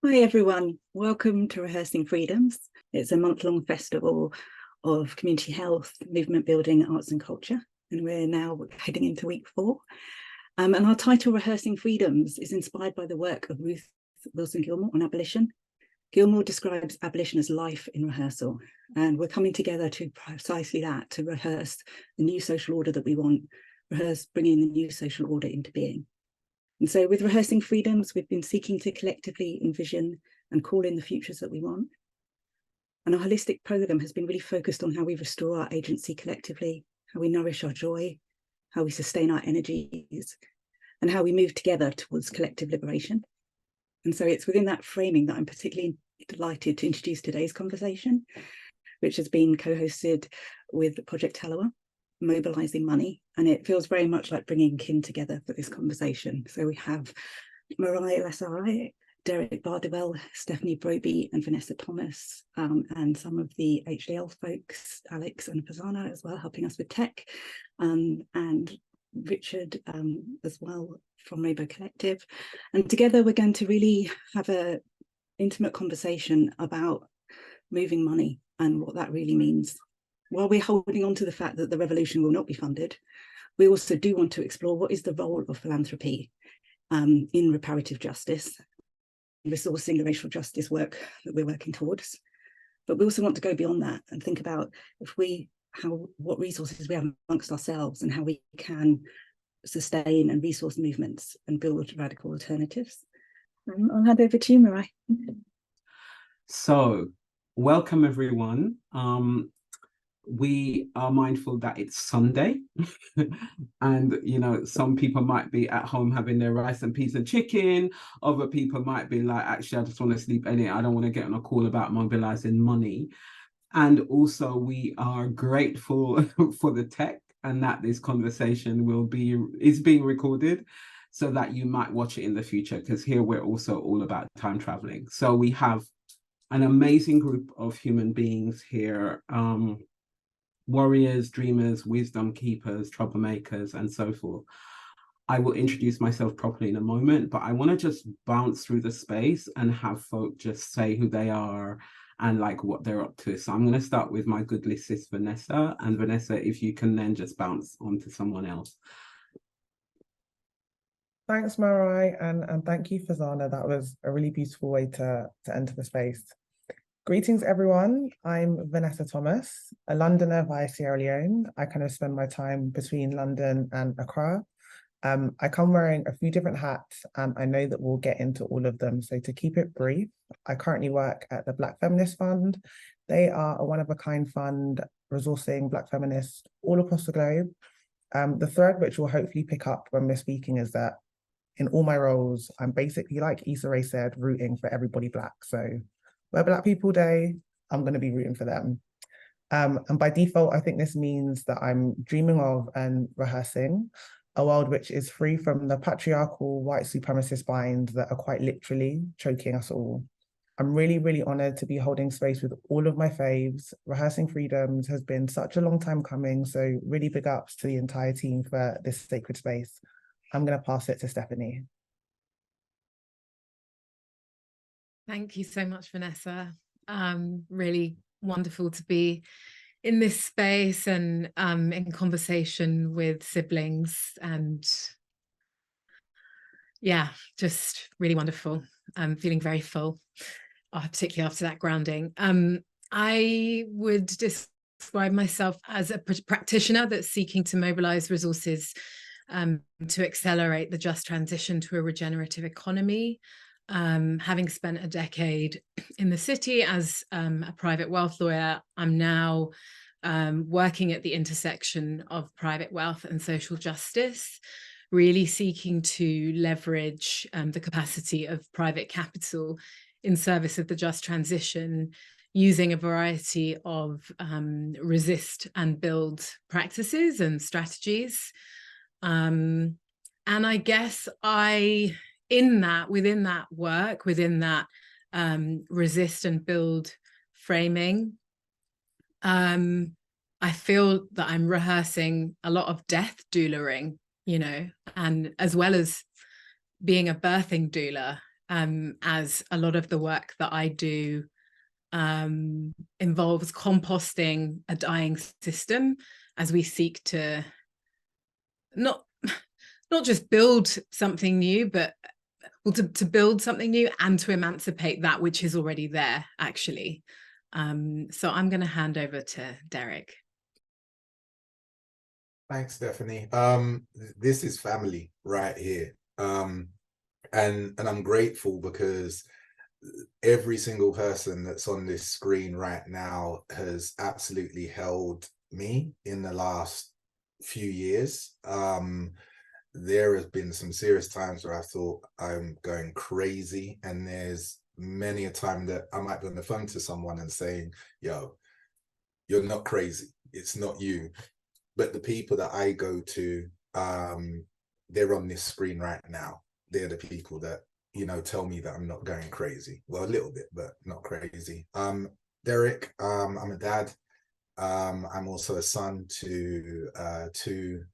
Hi everyone, welcome to Rehearsing Freedoms. It's a month-long festival of community health, movement building, arts and culture, and we're now heading into week 4. And our title, Rehearsing Freedoms, is inspired by the work of Ruth Wilson Gilmore on abolition. Gilmore describes abolition as life in rehearsal, and we're coming together to precisely that, to rehearse the new social order that we want, rehearse bringing the new social order into being. And so with Rehearsing Freedoms, we've been seeking to collectively envision and call in the futures that we want. And our holistic programme has been really focused on how we restore our agency collectively, how we nourish our joy, how we sustain our energies, and how we move together towards collective liberation. And so it's within that framing that I'm particularly delighted to introduce today's conversation, which has been co-hosted with Project Tallawah, Mobilising Money, and it feels very much like bringing kin together for this conversation. So we have Marai Larasi, Derek Bardowell, Stephanie Brobbey and Vanessa Thomas, and some of the HDL folks, Alex and Fazana as well, helping us with tech, and Richard as well from Rainbow Collective. And together we're going to really have an intimate conversation about moving money and what that really means. While we're holding on to the fact that the revolution will not be funded, we also do want to explore what is the role of philanthropy in reparative justice, resourcing the racial justice work that we're working towards. But we also want to go beyond that and think about what resources we have amongst ourselves and how we can sustain and resource movements and build radical alternatives. I'll hand over to you, Marai. So, welcome everyone. We are mindful that it's Sunday and some people might be at home having their rice and peas and chicken. Other people might be like, actually I just want to sleep in it. I don't want to get on a call about mobilizing money. And also we are grateful for the tech and that this conversation is being recorded so that you might watch it in the future, because here we're also all about time traveling. So we have an amazing group of human beings here, warriors, dreamers, wisdom keepers, troublemakers, and so forth. I will introduce myself properly in a moment, but I want to just bounce through the space and have folk just say who they are and like what they're up to. So I'm going to start with my good sis Vanessa, and Vanessa, if you can then just bounce onto someone else. Thanks, Marai, and thank you, Fazana. That was a really beautiful way to enter the space. Greetings, everyone. I'm Vanessa Thomas, a Londoner via Sierra Leone. I kind of spend my time between London and Accra. I come wearing a few different hats, and I know that we'll get into all of them. So to keep it brief, I currently work at the Black Feminist Fund. They are a one-of-a-kind fund resourcing Black feminists all across the globe. The thread which we'll hopefully pick up when we're speaking is that in all my roles, I'm basically, like Issa Rae said, rooting for everybody Black. So where Black People Day, I'm going to be rooting for them. And by default, I think this means that I'm dreaming of and rehearsing a world which is free from the patriarchal white supremacist binds that are quite literally choking us all. I'm really, really honored to be holding space with all of my faves. Rehearsing Freedoms has been such a long time coming, so really big ups to the entire team for this sacred space. I'm going to pass it to Stephanie. Thank you so much, Vanessa. Really wonderful to be in this space and in conversation with siblings, and yeah, just really wonderful. I'm feeling very full, particularly after that grounding. I would describe myself as a practitioner that's seeking to mobilize resources to accelerate the just transition to a regenerative economy. Having spent a decade in the city as a private wealth lawyer, I'm now working at the intersection of private wealth and social justice, really seeking to leverage the capacity of private capital in service of the just transition, using a variety of resist and build practices and strategies. And I guess within that work, within that resist and build framing, I feel that I'm rehearsing a lot of death doulaing, and as well as being a birthing doula, as a lot of the work that I do involves composting a dying system as we seek to not just build something new, but to build something new and to emancipate that which is already there, actually. So I'm going to hand over to Derek. Thanks, Stephanie. This is family right here. And I'm grateful because every single person that's on this screen right now has absolutely held me in the last few years. There has been some serious times where I thought I'm going crazy, and there's many a time that I might be on the phone to someone and saying, yo, you're not crazy, it's not you. But the people that I go to, they're on this screen right now. They're the people that, you know, tell me that I'm not going crazy. Well, a little bit, but not crazy. Derek, I'm a dad. I'm also a son to two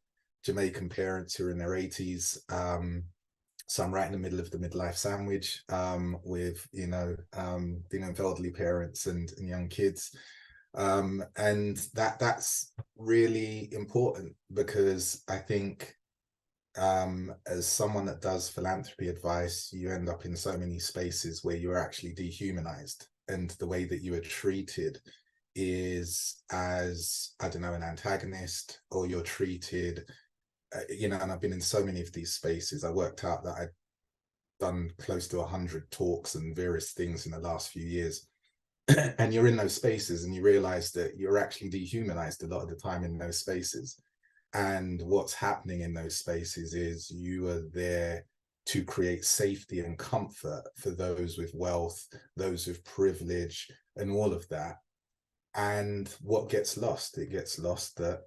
Jamaican parents who are in their 80s. So I'm right in the middle of the midlife sandwich with, you know, elderly parents and young kids. And that's really important, because I think as someone that does philanthropy advice, you end up in so many spaces where you're actually dehumanized, and the way that you are treated is as, I don't know, an antagonist, or you're treated, you know, and I've been in so many of these spaces. I worked out that I'd done close to 100 talks and various things in the last few years. And you're in those spaces and you realize that you're actually dehumanized a lot of the time in those spaces. And what's happening in those spaces is you are there to create safety and comfort for those with wealth, those with privilege, and all of that. And what gets lost? It gets lost that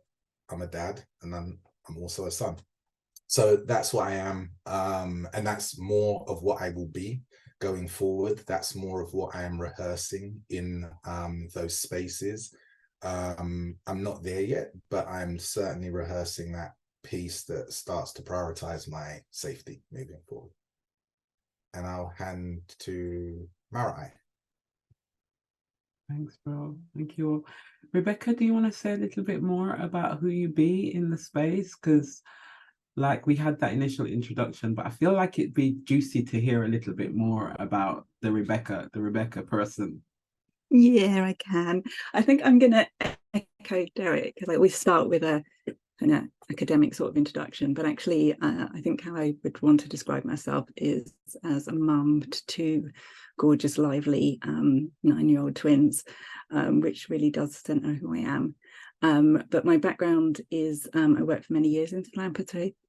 I'm a dad and I'm also a son. So that's what I am. And that's more of what I will be going forward. That's more of what I am rehearsing in those spaces. I'm not there yet, but I'm certainly rehearsing that piece that starts to prioritize my safety moving forward. And I'll hand to Marai. Thanks, bro. Thank you. Rebecca, do you want to say a little bit more about who you be in the space? Because like we had that initial introduction, but I feel like it'd be juicy to hear a little bit more about the Rebecca person. Yeah, I can. I think I'm going to echo Derek. Like, we start with a kind of academic sort of introduction, but actually I think how I would want to describe myself is as a mum to two gorgeous, lively 9-year-old twins, which really does center who I am. But my background is I worked for many years in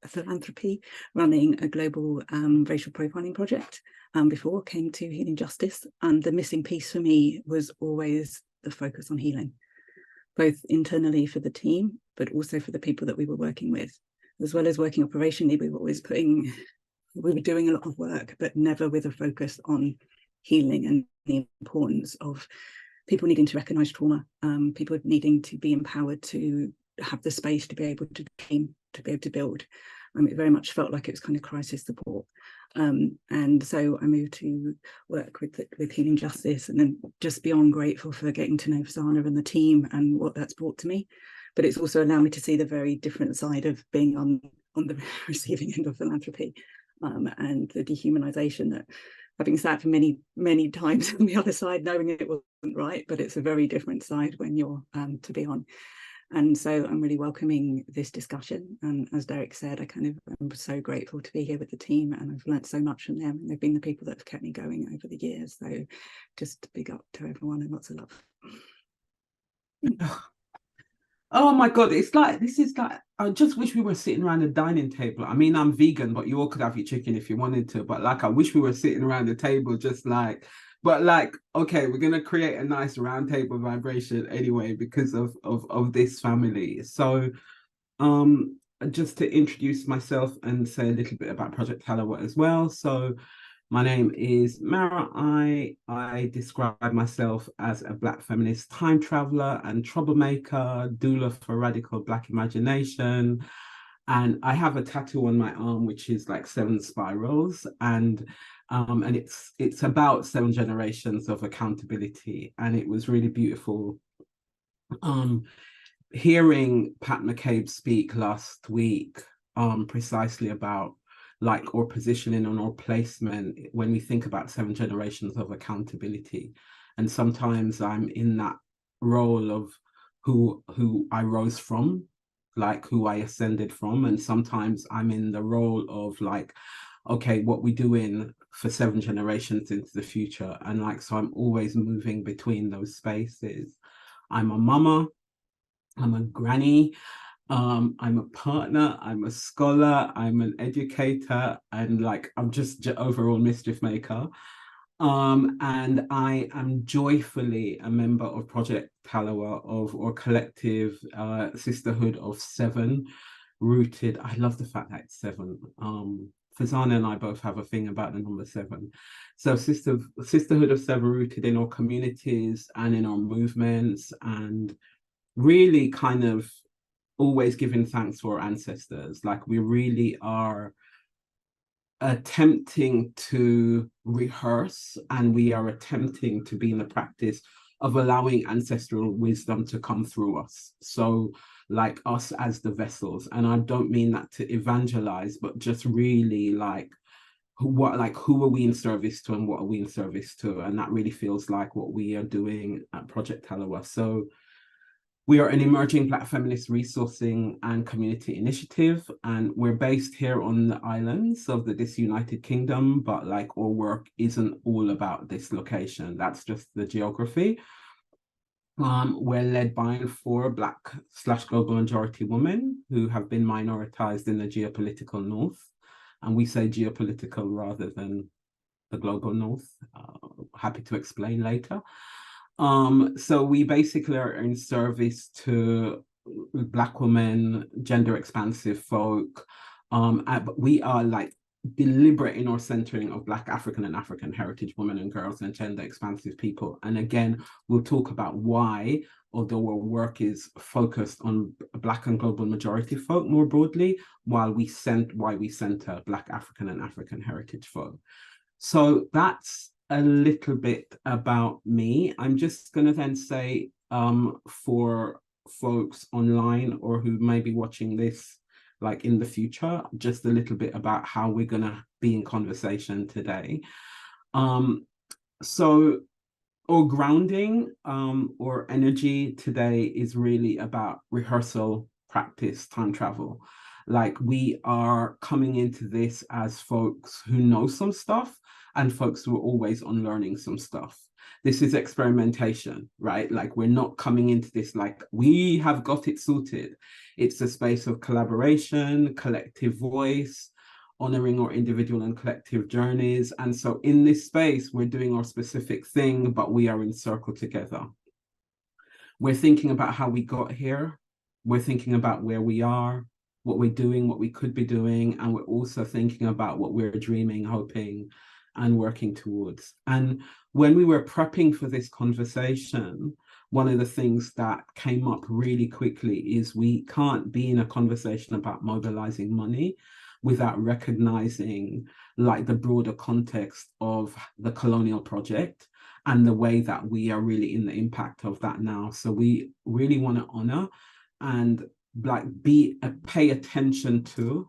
philanthropy, running a global racial profiling project before I came to Healing Justice. And the missing piece for me was always the focus on healing, both internally for the team, but also for the people that we were working with. As well as working operationally, we were doing a lot of work, but never with a focus on healing and the importance of people needing to recognize trauma, people needing to be empowered to have the space to be able to dream, to be able to build. It very much felt like it was kind of crisis support. And so I moved to work with Healing Justice, and then just beyond grateful for getting to know Fasana and the team and what that's brought to me. But it's also allowed me to see the very different side of being on the receiving end of philanthropy, and the dehumanization that, having sat for many, many times on the other side, knowing it wasn't right, but it's a very different side when you're to be on. And so I'm really welcoming this discussion. And as Derek said, I'm so grateful to be here with the team, and I've learned so much from them. They've been the people that have kept me going over the years. So just big up to everyone and lots of love. Oh my God, I just wish we were sitting around the dining table. I mean, I'm vegan, but you all could have your chicken if you wanted to. But like, I wish we were sitting around the table okay, we're going to create a nice round table vibration anyway because of this family. So just to introduce myself and say a little bit about Project Tallawah as well. So my name is Marai. I describe myself as a Black feminist time traveler and troublemaker, doula for radical Black imagination. And I have a tattoo on my arm, which is like 7 spirals. And And it's about 7 generations of accountability. And it was really beautiful hearing Pat McCabe speak last week precisely about like our positioning and our placement when we think about 7 generations of accountability. And sometimes I'm in that role of who I rose from, like who I ascended from, and sometimes I'm in the role of like, okay, what we doing for 7 generations into the future. And like, so I'm always moving between those spaces. I'm a mama, I'm a granny, I'm a partner, I'm a scholar, I'm an educator, and like I'm just overall mischief maker. And I am joyfully a member of Project Tallawah, of our collective sisterhood of 7 rooted. I love the fact that it's 7. Fazana and I both have a thing about the number 7. So sisterhood of 7 rooted in our communities and in our movements, and really kind of always giving thanks for our ancestors. Like we really are attempting to rehearse, and we are attempting to be in the practice of allowing ancestral wisdom to come through us. So like us as the vessels, and I don't mean that to evangelize, but just really like who are we in service to and what are we in service to? And that really feels like what we are doing at Project Tallawah. So we are an emerging Black feminist resourcing and community initiative, and we're based here on the islands of the Disunited Kingdom, but like our work isn't all about this location. That's just the geography. We're led by 4 Black/global majority women who have been minoritized in the geopolitical North. And we say geopolitical rather than the global North. Happy to explain later. So we basically are in service to Black women, gender expansive folk, but we are like deliberate in our centering of Black, African and African heritage women and girls and gender expansive people. And again, we'll talk about why, although our work is focused on Black and global majority folk more broadly, why we center Black, African and African heritage folk. So that's a little bit about me. I'm just going to then say for folks online or who may be watching this like in the future, just a little bit about how we're going to be in conversation today. So our grounding or energy today is really about rehearsal, practice, time travel. Like we are coming into this as folks who know some stuff and folks who are always unlearning some stuff. This is experimentation, right? Like we're not coming into this like we have got it sorted. It's a space of collaboration, collective voice, honoring our individual and collective journeys. And so in this space, we're doing our specific thing, but we are in circle together. We're thinking about how we got here. We're thinking about where we are, what we're doing, what we could be doing. And we're also thinking about what we're dreaming, hoping, and working towards. And when we were prepping for this conversation, one of the things that came up really quickly is we can't be in a conversation about mobilizing money without recognizing like the broader context of the colonial project and the way that we are really in the impact of that now. So we really want to honor and like pay attention to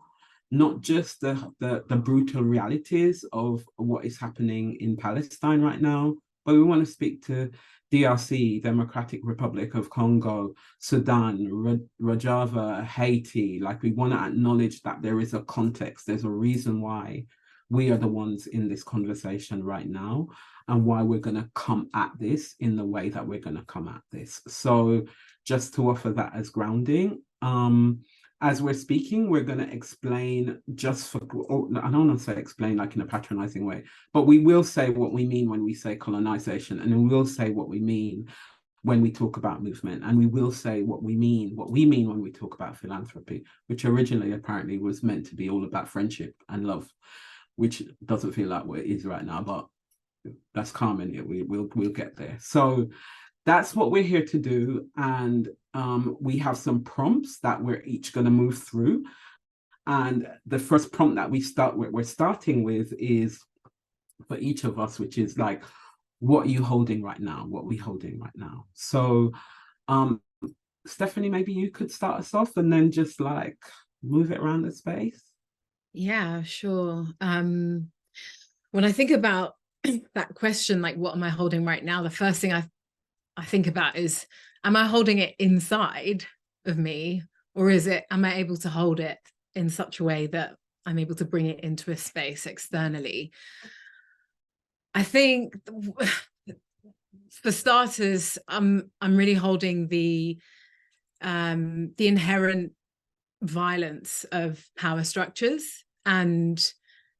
not just the brutal realities of what is happening in Palestine right now, but we want to speak to DRC, Democratic Republic of Congo, Sudan, Rojava, Haiti. Like we want to acknowledge that there is a context, there's a reason why we are the ones in this conversation right now and why we're going to come at this in the way that we're going to come at this. So just to offer that as grounding. As we're speaking, we're going to explain just for, I don't want to say explain like in a patronizing way, but we will say what we mean when we say colonization, and then we'll say what we mean when we talk about movement, and we will say what we mean when we talk about philanthropy, which originally apparently was meant to be all about friendship and love, which doesn't feel like it is right now, but that's common. We'll get there. So that's what we're here to do. And we have some prompts that we're each going to move through. And the first prompt that we're starting with is for each of us, which is like, what are you holding right now? What are we holding right now? So Stephanie, maybe you could start us off and then just like move it around the space. Yeah, sure. When I think about that question, like, what am I holding right now? The first thing I think about is, am I holding it inside of me, or am I able to hold it in such a way that I'm able to bring it into a space externally? I think for starters, I'm really holding the inherent violence of power structures and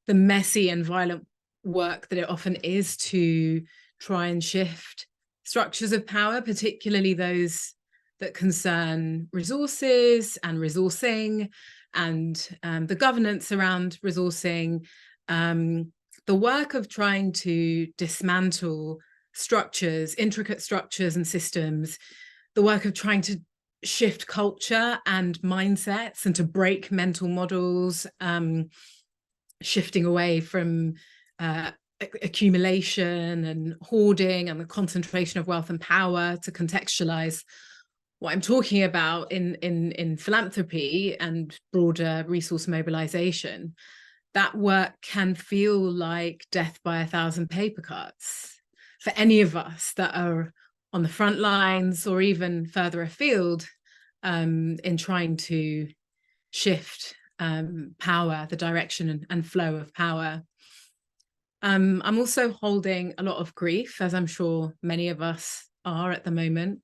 the messy and violent work that it often is to try and shift structures of power, particularly those that concern resources and resourcing and the governance around resourcing. The work of trying to dismantle structures, intricate structures and systems, the work of trying to shift culture and mindsets and to break mental models, shifting away from accumulation and hoarding and the concentration of wealth and power, to contextualize what I'm talking about in philanthropy and broader resource mobilization. That work can feel like death by 1,000 paper cuts for any of us that are on the front lines or even further afield in trying to shift power, the direction and flow of power. I'm also holding a lot of grief, as I'm sure many of us are at the moment.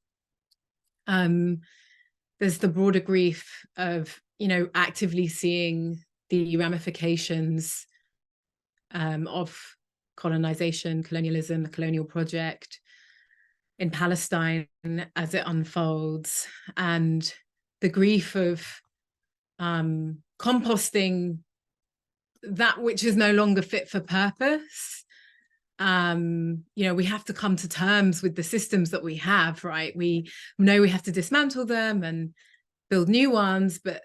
There's the broader grief of, actively seeing the ramifications of colonization, colonialism, the colonial project in Palestine as it unfolds, and the grief of composting that which is no longer fit for purpose. We have to come to terms with the systems that we have, right? We know we have to dismantle them and build new ones, but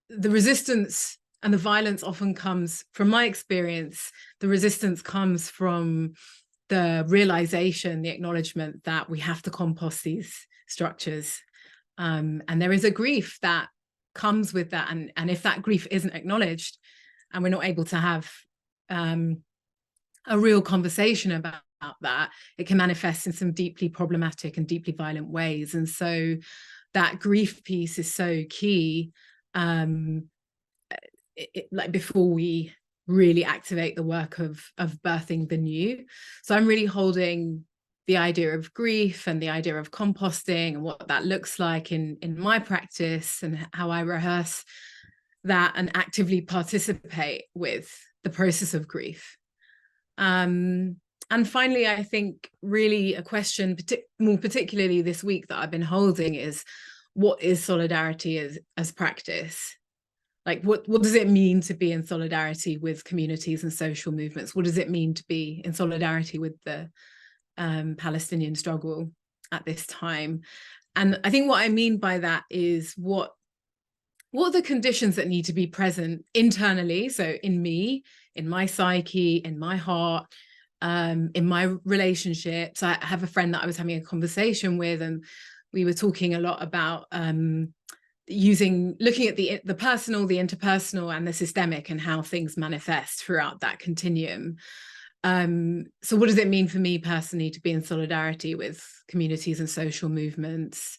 the resistance and the violence often comes, from my experience, the resistance comes from the realization, the acknowledgement that we have to compost these structures. And there is a grief that comes with that. And if that grief isn't acknowledged and we're not able to have a real conversation about that, it can manifest in some deeply problematic and deeply violent ways. And so that grief piece is so key, like before we really activate the work of birthing the new. So I'm really holding the idea of grief and the idea of composting and what that looks like in my practice and how I rehearse that and actively participate with the process of grief. And finally, I think really a question, more particularly this week, that I've been holding is, what is solidarity as practice? Like, what does it mean to be in solidarity with communities and social movements? What does it mean to be in solidarity with the Palestinian struggle at this time? And I think what I mean by that is, what are the conditions that need to be present internally? So in me, in my psyche, in my heart, in my relationships. I have a friend that I was having a conversation with, and we were talking a lot about looking at the personal, the interpersonal, and the systemic, and how things manifest throughout that continuum. So what does it mean for me personally to be in solidarity with communities and social movements?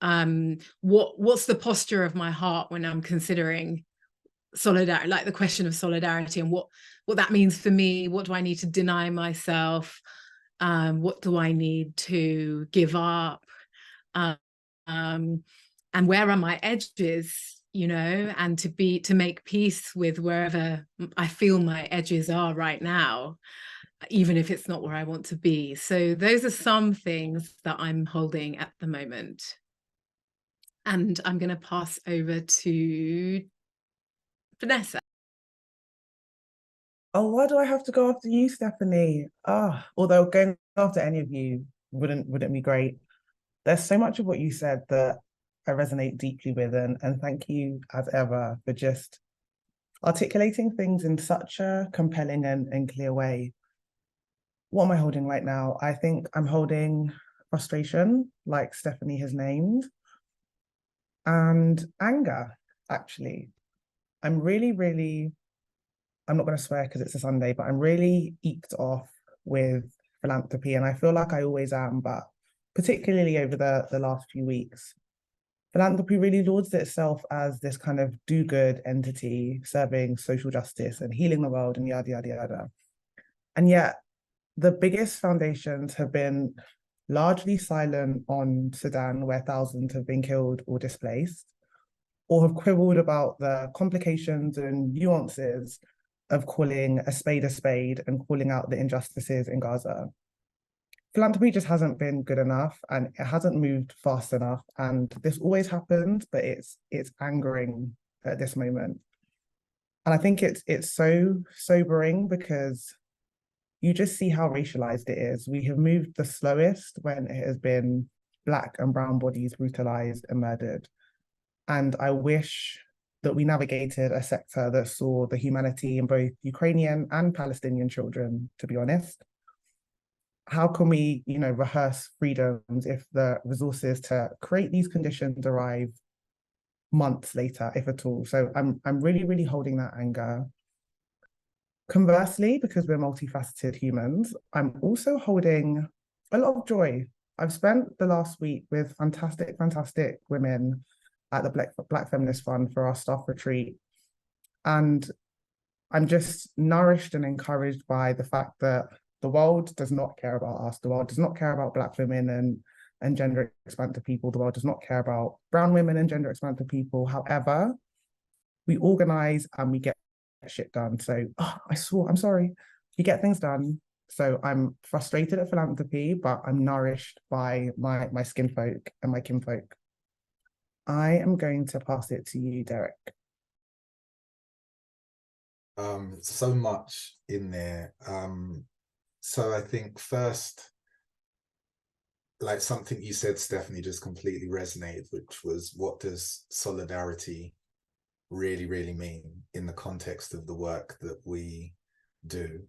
What's the posture of my heart when I'm considering solidarity, like the question of solidarity, and what that means for me? What do I need to deny myself? What do I need to give up? And where are my edges, and to make peace with wherever I feel my edges are right now, even if it's not where I want to be. So those are some things that I'm holding at the moment. And I'm going to pass over to Vanessa. Oh, why do I have to go after you, Stephanie? Although going after any of you wouldn't be great. There's so much of what you said that I resonate deeply with, and thank you as ever for just articulating things in such a compelling and clear way. what am I holding right now? I think I'm holding frustration, like Stephanie has named, and anger, actually. I'm really, I'm not going to swear because it's a Sunday, but I'm really eked off with philanthropy. And I feel like I always am, but particularly over the last few weeks, philanthropy really lauds itself as this kind of do-good entity serving social justice and healing the world and yada, yada, yada. And yet the biggest foundations have been largely silent on Sudan, where thousands have been killed or displaced, or have quibbled about the complications and nuances of calling a spade and calling out the injustices in Gaza. Philanthropy just hasn't been good enough, and it hasn't moved fast enough. And this always happens, but it's angering at this moment. And I think it's so sobering because you just see how racialized it is. We have moved the slowest when it has been Black and brown bodies brutalized and murdered. And I wish that we navigated a sector that saw the humanity in both Ukrainian and Palestinian children, to be honest. How can we, rehearse freedoms if the resources to create these conditions arrive months later, if at all? So I'm really holding that anger. Conversely, because we're multifaceted humans, I'm also holding a lot of joy. I've spent the last week with fantastic women at the Black Feminist Fund for our staff retreat. And I'm just nourished and encouraged by the fact that the world does not care about us. The world does not care about Black women and gender expansive people. The world does not care about brown women and gender expansive people. However, we organize and we get shit done. So I'm sorry, you get things done. So I'm frustrated at philanthropy, but I'm nourished by my skin folk and my kinfolk. I am going to pass it to you, Derek. So much in there. So I think first, like something you said, Stephanie, just completely resonated, which was, what does solidarity really mean in the context of the work that we do?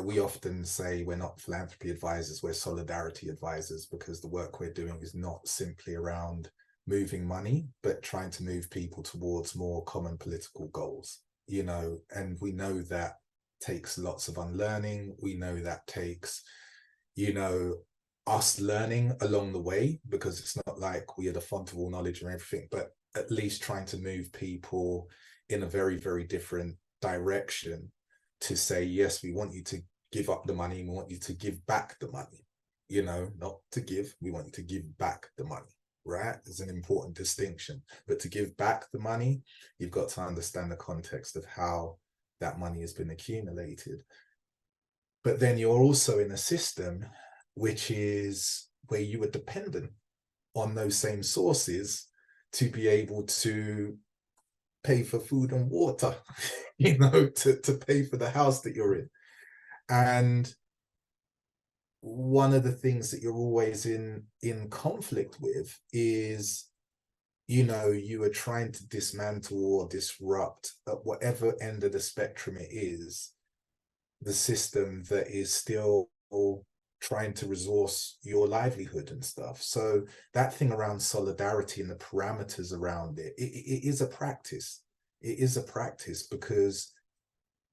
We often say we're not philanthropy advisors, we're solidarity advisors, because the work we're doing is not simply around moving money, but trying to move people towards more common political goals, and we know that takes lots of unlearning. We know that takes, us learning along the way, because it's not like we are the font of all knowledge and everything, but at least trying to move people in a very, very different direction to say, yes, we want you to give up the money, we want you to give back the money, not to give, we want you to give back the money, right? There's an important distinction. But to give back the money, you've got to understand the context of how that money has been accumulated. But then you're also in a system which is where you are dependent on those same sources to be able to pay for food and water, to pay for the house that you're in. And one of the things that you're always in conflict with is, you are trying to dismantle or disrupt, at whatever end of the spectrum it is, the system that is still trying to resource your livelihood and stuff. So that thing around solidarity and the parameters around it is a practice. It is a practice, because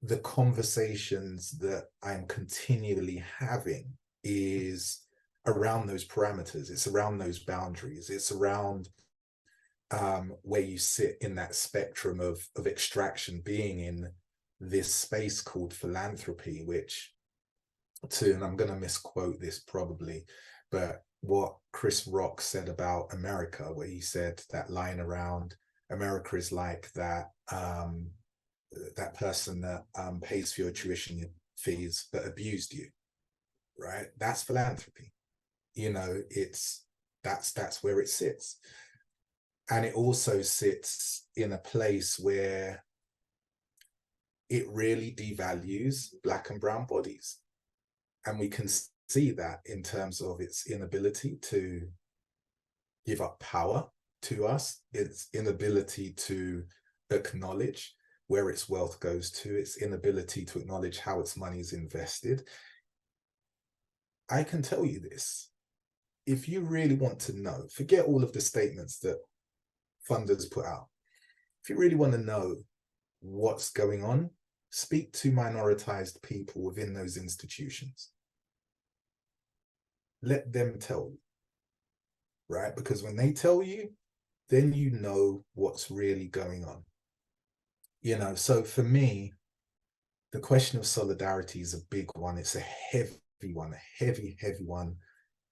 the conversations that I'm continually having is around those parameters. It's around those boundaries. It's around where you sit in that spectrum of extraction, being in this space called philanthropy, which, and I'm going to misquote this probably, but what Chris Rock said about America, where he said that line around America is like that that person that pays for your tuition fees but abused you, right? That's philanthropy. That's where it sits. And it also sits in a place where it really devalues Black and brown bodies. And we can see that in terms of its inability to give up power to us, its inability to acknowledge where its wealth goes to, its inability to acknowledge how its money is invested. I can tell you this. If you really want to know, forget all of the statements that funders put out. If you really want to know what's going on, speak to minoritized people within those institutions. Let them tell you, right? Because when they tell you, then you know what's really going on. You know, so for me, the question of solidarity is a big one. It's a heavy one, a heavy one,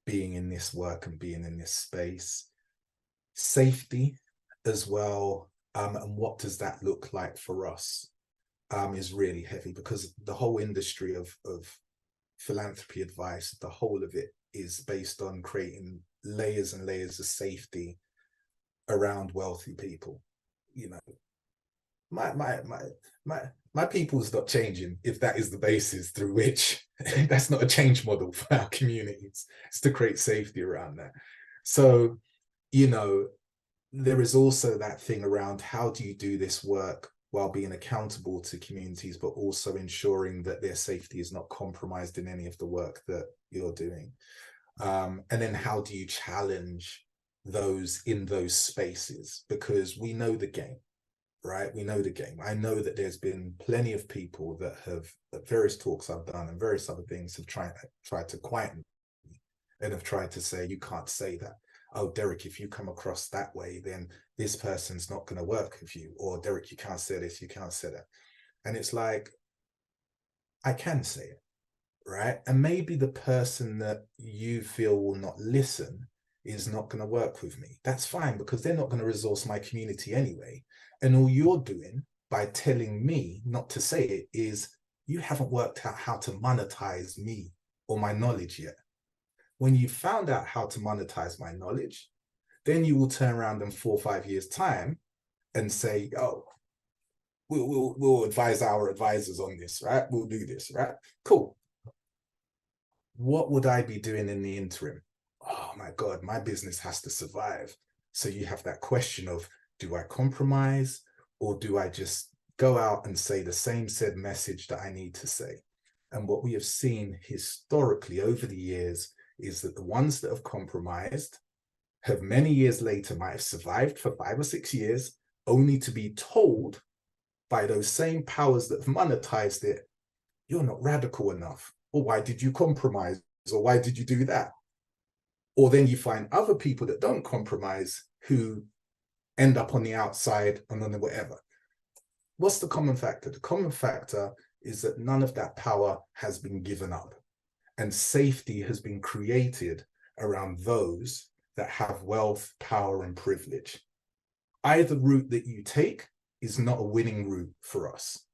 being in this work and being in this space. Safety as well, and what does that look like for us, is really heavy, because the whole industry of philanthropy advice, the whole of it is based on creating layers and layers of safety around wealthy people. You know, my people's not changing if that is the basis through which that's not a change model for our communities. It's to create safety around that. So, you know, there is also that thing around how do you do this work while being accountable to communities, but also ensuring that their safety is not compromised in any of the work that you're doing. And then how do you challenge those in those spaces? Because we know the game, right? We know the game. I know that there's been plenty of people that have, at various talks I've done and various other things, have tried to quieten me and have tried to say, you can't say that. Oh, Derek, if you come across that way, then this person's not going to work with you. Or Derek, you can't say this, you can't say that. And it's like, I can say it, right? And maybe the person that you feel will not listen is not going to work with me. That's fine, because they're not going to resource my community anyway. And all you're doing by telling me not to say it is you haven't worked out how to monetize me or my knowledge yet. When you found out how to monetize my knowledge, then you will turn around in 4 or 5 years' time and say, oh, we'll advise our advisors on this, right? We'll do this, right? Cool. What would I be doing in the interim? Oh my God, my business has to survive. So you have that question of, do I compromise, or do I just go out and say the same said message that I need to say? And what we have seen historically over the years is that the ones that have compromised have many years later might have survived for 5 or 6 years, only to be told by those same powers that have monetized it, you're not radical enough, or why did you compromise, or why did you do that? Or then you find other people that don't compromise who end up on the outside and on the whatever. What's the common factor? The common factor is that none of that power has been given up, and safety has been created around those that have wealth, power, and privilege. Either route that you take is not a winning route for us.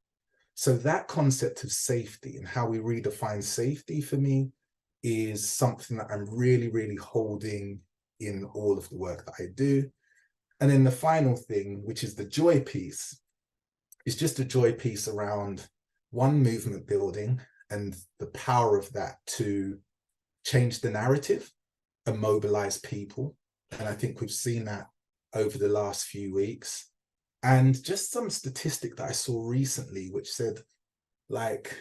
So that concept of safety and how we redefine safety for me is something that I'm really, really holding in all of the work that I do. And then the final thing, which is the joy piece, is just a joy piece around one, movement building and the power of that to change the narrative and mobilize people. And I think we've seen that over the last few weeks. And just some statistic that I saw recently, which said, like,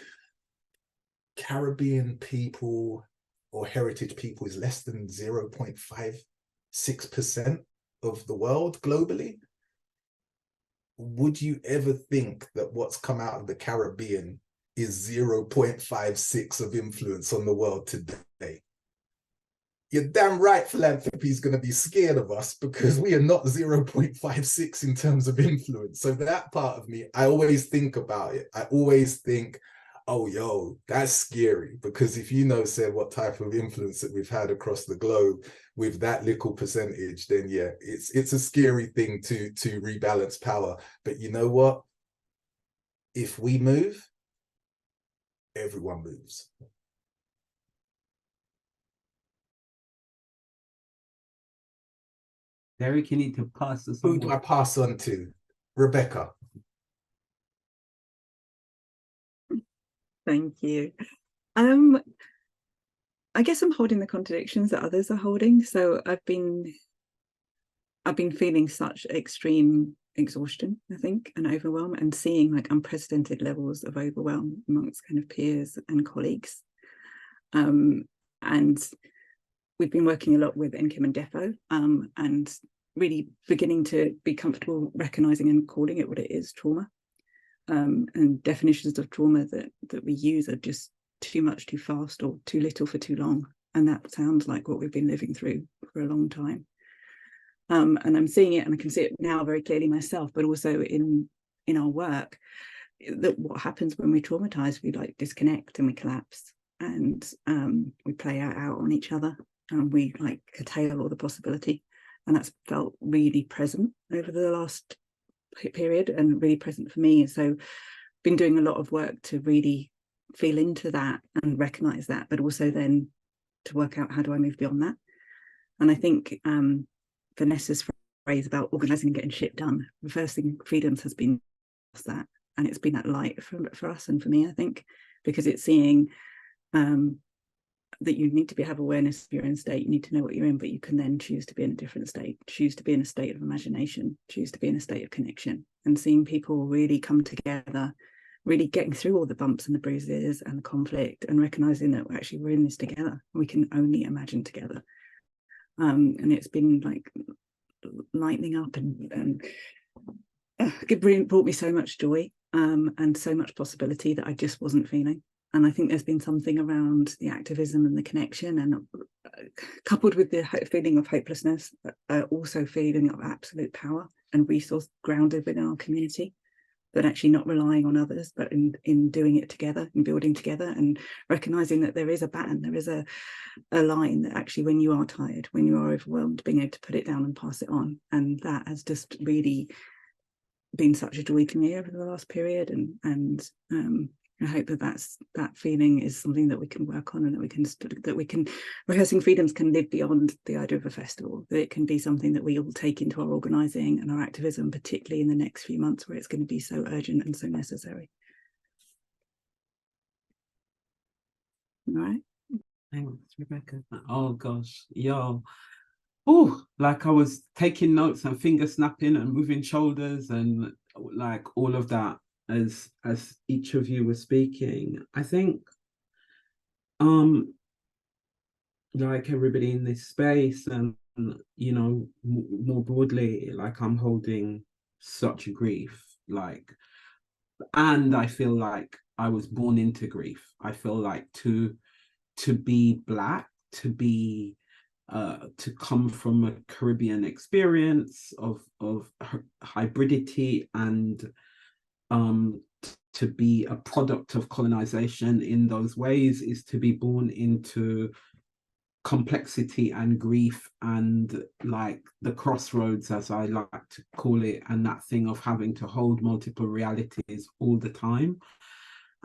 Caribbean people or heritage people is less than 0.56% of the world globally. Would you ever think that what's come out of the Caribbean is 0.56 of influence on the world today? You're damn right philanthropy is going to be scared of us, because we are not 0.56 in terms of influence. So that part of me, I always think about it. I always think, oh, yo, that's scary, because if you know, say, what type of influence that we've had across the globe with that little percentage, then yeah, it's a scary thing to rebalance power. But you know what? If we move, everyone moves. Derek, you need to pass this on. Who do I pass on to? Rebekah. Thank you. I guess I'm holding the contradictions that others are holding. So I've been feeling such extreme exhaustion, I think, and overwhelm, and seeing like unprecedented levels of overwhelm amongst kind of peers and colleagues. And we've been working a lot with NCIM and Defo, and really beginning to be comfortable recognizing and calling it what it is, trauma. And definitions of trauma that we use are just too much too fast, or too little for too long. And that sounds like what we've been living through for a long time. And I'm seeing it, and I can see it now very clearly myself, but also in our work, that what happens when we traumatize, we like disconnect and we collapse, and we play out on each other, and we like curtail all the possibility. And that's felt really present over the last period, and really present for me. So been doing a lot of work to really feel into that and recognize that, but also then to work out, how do I move beyond that? And I think Vanessa's phrase about organizing and getting shit done, reversing freedoms, has been that, and it's been that light for us and for me, I think, because it's seeing that you need to have awareness of your own state, you need to know what you're in, but you can then choose to be in a different state, choose to be in a state of imagination, choose to be in a state of connection, and seeing people really come together, really getting through all the bumps and the bruises and the conflict, and recognizing that actually we're in this together, we can only imagine together. And it's been like lightening up, and it brought me so much joy, and so much possibility that I just wasn't feeling. And I think there's been something around the activism and the connection, and coupled with the feeling of hopelessness, also feeling of absolute power and resource grounded within our community, but actually not relying on others, but in doing it together and building together, and recognizing that there is a baton, there is a line that actually, when you are tired, when you are overwhelmed, being able to put it down and pass it on. And that has just really been such a joy to me over the last period, and I hope that feeling is something that we can work on, and that we can Rehearsing Freedoms can live beyond the idea of a festival, that it can be something that we all take into our organising and our activism, particularly in the next few months where it's going to be so urgent and so necessary. All right. Thanks, Rebecca. Oh gosh, yo. Oh, like I was taking notes and finger snapping and moving shoulders and like all of that as each of you were speaking. I think like everybody in this space, and you know, more broadly, like I'm holding such grief, like, and I feel like I was born into grief. I feel like to be Black, to be to come from a Caribbean experience of hybridity, and to be a product of colonization in those ways, is to be born into complexity and grief, and like the crossroads, as I like to call it, and that thing of having to hold multiple realities all the time.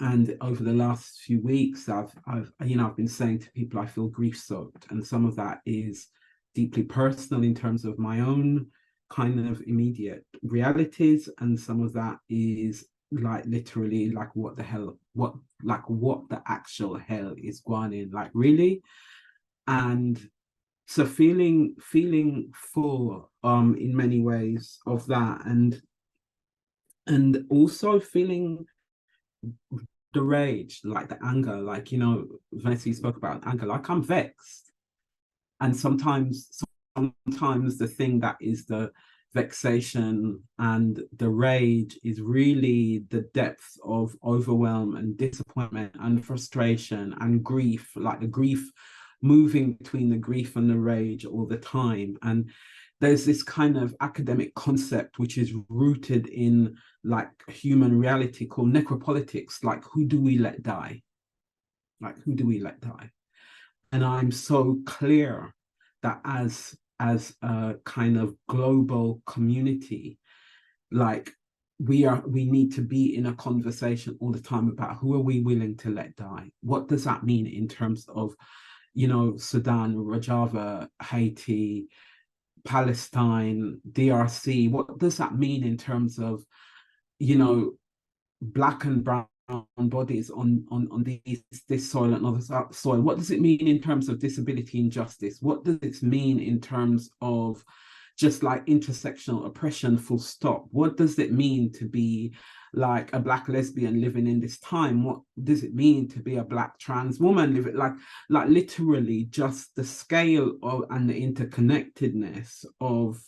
And over the last few weeks, I've been saying to people, I feel grief-soaked, and some of that is deeply personal in terms of my own kind of immediate realities, and some of that is like literally like what the actual hell is going on, like really. And so feeling full in many ways of that, and also feeling the rage, like the anger, like, you know, Vanessa spoke about anger, like I'm vexed, and sometimes the thing that is the vexation and the rage is really the depth of overwhelm and disappointment and frustration and grief, like the grief moving between the grief and the rage all the time. And there's this kind of academic concept which is rooted in like human reality called necropolitics, like who do we let die? Like who do we let die? And I'm so clear that as a kind of global community, like we need to be in a conversation all the time about who are we willing to let die? What does that mean in terms of, you know, Sudan, Rojava, Haiti, Palestine, DRC? What does that mean in terms of, you know, Black and brown bodies on this soil and other soil? What does it mean in terms of disability injustice? What does it mean in terms of just like intersectional oppression, full stop. What does it mean to be like a Black lesbian living in this time? What does it mean to be a Black trans woman living, like literally just the scale of and the interconnectedness of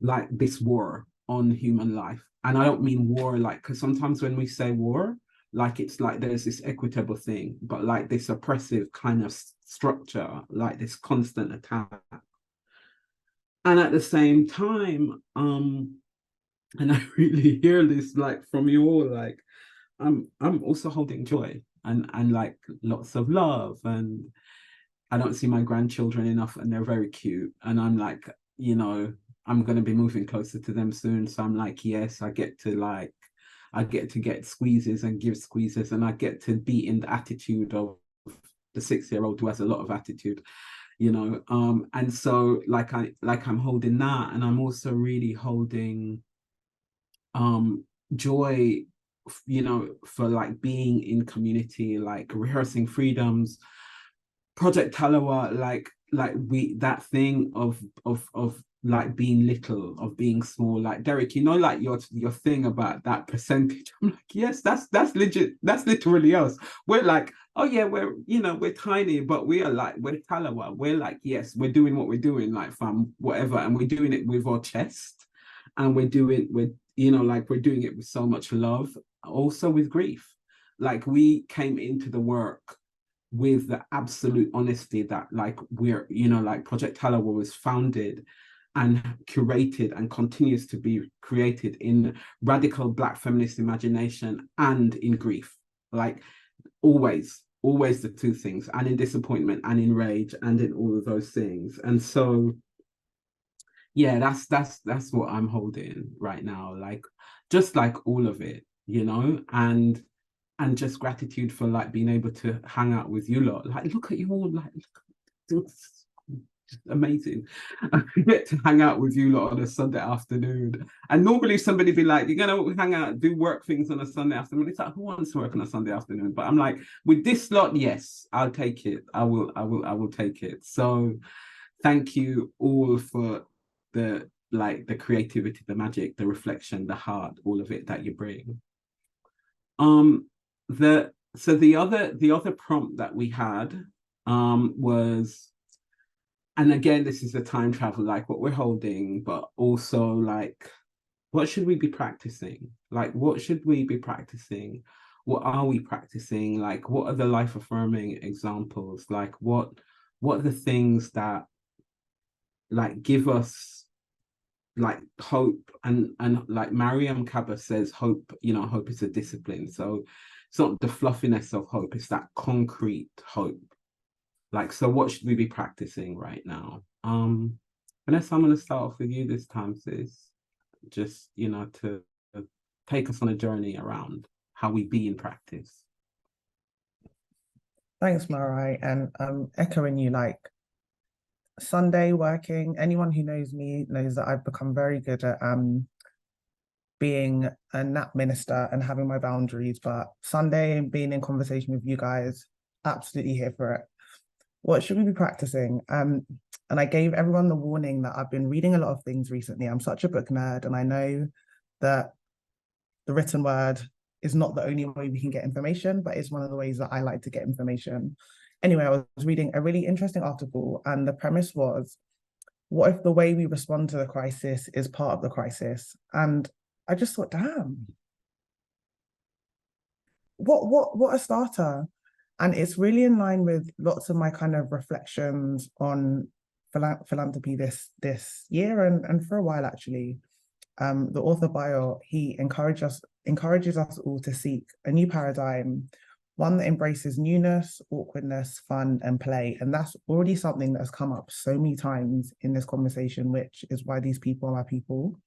like this war on human life. And I don't mean war like, because sometimes when we say war, like it's like there's this equitable thing, but like this oppressive kind of structure, like this constant attack. And at the same time, and I really hear this like from you all, like I'm also holding joy and like lots of love, and I don't see my grandchildren enough, and they're very cute, and I'm like, you know, I'm going to be moving closer to them soon, so I'm like, yes, I get to get squeezes and give squeezes, and I get to be in the attitude of the 6-year-old who has a lot of attitude, you know. And so like I'm holding that, and I'm also really holding joy, you know, for like being in community, like rehearsing freedoms, Project Tallawah, like we, that thing of like being little, of being small, like Derek, you know, like your thing about that percentage. I'm like, yes, that's legit, that's literally us. We're like, oh yeah, we're, you know, we're tiny, but we are like, we're Tallawah. We're like, yes, we're doing what we're doing, like from whatever, and we're doing it with our chest, and we're you know, like we're doing it with so much love, also with grief. Like we came into the work with the absolute honesty that like we're, you know, like Project Tallawah was founded and curated and continues to be created in radical Black feminist imagination and in grief, like always the two things, and in disappointment and in rage and in all of those things. And so yeah, that's what I'm holding right now, like just like all of it, you know, and just gratitude for like being able to hang out with you lot. Like look at you all, like it's just amazing. I get to hang out with you lot on a Sunday afternoon. And normally somebody be like, you're gonna hang out, do work things on a Sunday afternoon. It's like, who wants to work on a Sunday afternoon? But I'm like, with this lot, yes, I'll take it. I will take it. So thank you all for the like the creativity, the magic, the reflection, the heart, all of it that you bring. The other prompt that we had was, and again, this is a time travel, like what we're holding, but also like, what should we be practicing? Like, what should we be practicing? What are we practicing? Like, what are the life affirming examples? Like, what are the things that like give us like hope? And like Mariam Kaba says, hope, you know, hope is a discipline. So it's not the fluffiness of hope, it's that concrete hope. Like, so what should we be practicing right now? Vanessa, I'm going to start off with you this time, sis. Just, you know, to take us on a journey around how we be in practice. Thanks, Marai. And echoing you, like Sunday working, anyone who knows me knows that I've become very good at being a nap minister and having my boundaries, but Sunday and being in conversation with you guys, absolutely here for it. What should we be practicing? And I gave everyone the warning that I've been reading a lot of things recently. I'm such a book nerd, and I know that the written word is not the only way we can get information, but it's one of the ways that I like to get information. Anyway, I was reading a really interesting article, and the premise was, what if the way we respond to the crisis is part of the crisis? And I just thought, damn, what a starter. And it's really in line with lots of my kind of reflections on philanthropy this year and for a while, actually. The author bio, he encourages us all to seek a new paradigm, one that embraces newness, awkwardness, fun, and play. And that's already something that has come up so many times in this conversation, which is why these people are my people.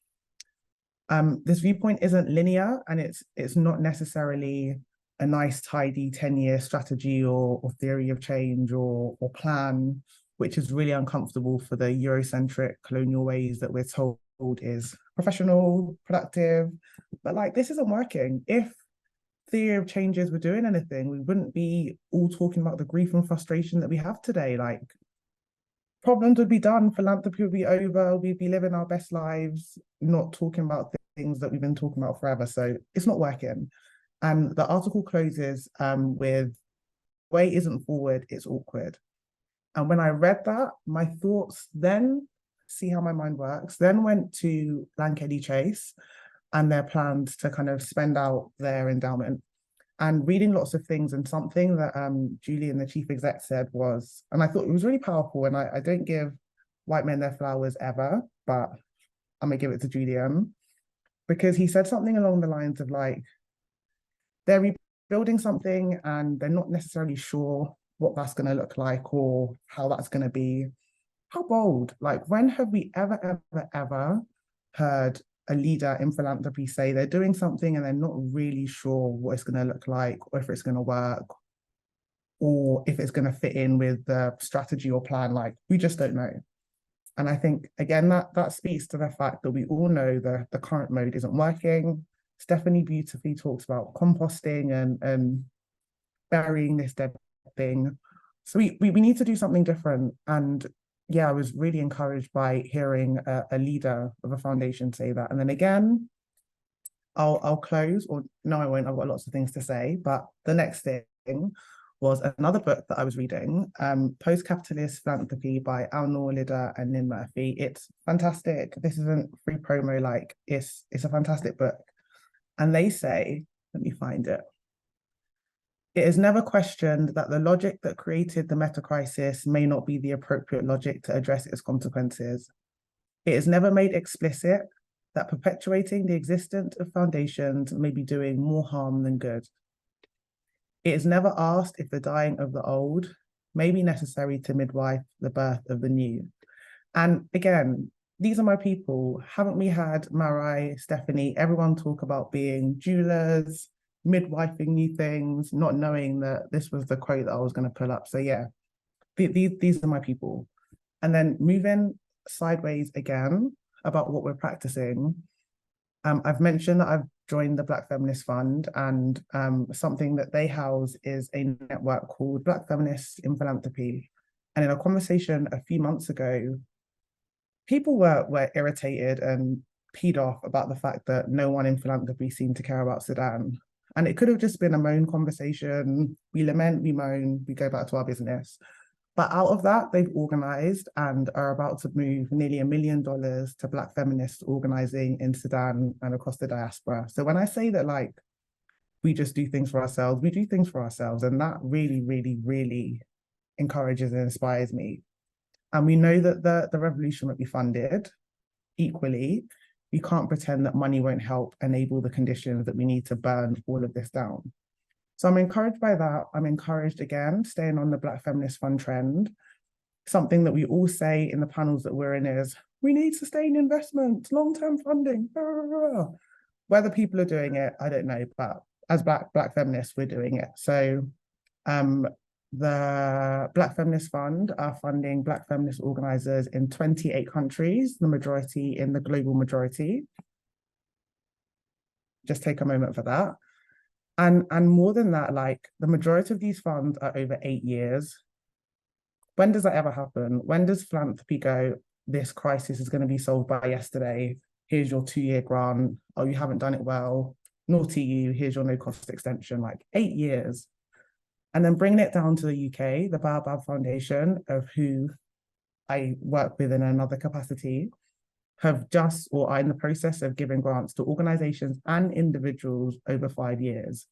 This viewpoint isn't linear, and it's not necessarily a nice, tidy 10-year strategy or theory of change or plan, which is really uncomfortable for the Eurocentric colonial ways that we're told is professional, productive. But like, this isn't working. If theory of changes were doing anything, we wouldn't be all talking about the grief and frustration that we have today. Like, problems would be done, philanthropy would be over, we'd be living our best lives, not talking about things that we've been talking about forever. So it's not working. And the article closes with, way isn't forward, it's awkward. And when I read that, my thoughts then, see how my mind works, then went to Lankelly Chase and their plans to kind of spend out their endowment. And reading lots of things, and something that Julian, the chief exec, said was, and I thought it was really powerful, and I don't give white men their flowers ever, but I'm gonna give it to Julian, because he said something along the lines of like, they're rebuilding something and they're not necessarily sure what that's gonna look like or how that's gonna be. How bold. Like, when have we ever heard a leader in philanthropy say they're doing something and they're not really sure what it's going to look like, or if it's going to work, or if it's going to fit in with the strategy or plan? Like, we just don't know. And I think, again, that speaks to the fact that we all know the current mode isn't working. Stephanie beautifully talks about composting and burying this dead thing. So we need to do something different. And yeah, I was really encouraged by hearing a leader of a foundation say that. And then again, I'll close, or no, I won't. I've got lots of things to say. But the next thing was another book that I was reading, Post-Capitalist Philanthropy by Alnor Lidder and Lynn Murphy. It's fantastic. This isn't free promo, like it's a fantastic book. And they say, let me find it. It is never questioned that the logic that created the meta crisis may not be the appropriate logic to address its consequences. It is never made explicit that perpetuating the existence of foundations may be doing more harm than good. It is never asked if the dying of the old may be necessary to midwife the birth of the new. And again, these are my people. Haven't we had Marai, Stephanie, everyone talk about being doulas, midwifing new things, not knowing that this was the quote that I was going to pull up. So yeah, these are my people. And then moving sideways again about what we're practicing. I've mentioned that I've joined the Black Feminist Fund, and something that they house is a network called Black Feminists in Philanthropy. And in a conversation a few months ago, people were irritated and peed off about the fact that no one in philanthropy seemed to care about Sudan. And it could have just been a moan conversation. We lament, we moan, we go back to our business. But out of that, they've organized and are about to move nearly $1 million to Black feminists organizing in Sudan and across the diaspora. So when I say that, like, we just do things for ourselves, we do things for ourselves. And that really, really, really encourages and inspires me. And we know that the revolution will be funded equally. We can't pretend that money won't help enable the conditions that we need to burn all of this down. So I'm encouraged by that. I'm encouraged, again, staying on the Black Feminist Fund trend. Something that we all say in the panels that we're in is, we need sustained investment, long-term funding. Whether people are doing it, I don't know, but as Black feminists, we're doing it. So the Black Feminist Fund are funding Black feminist organizers in 28 countries, the majority in the global majority. Just take a moment for that. And more than that, like, the majority of these funds are over 8 years. When does that ever happen? When does philanthropy go, this crisis is going to be solved by yesterday? Here's your 2-year grant. Oh, you haven't done it well. Naughty you, here's your no cost extension. Like, 8 years. And then bringing it down to the UK, the Baobab Foundation, of who I work with in another capacity, have just, or are in the process of giving grants to organizations and individuals over 5 years.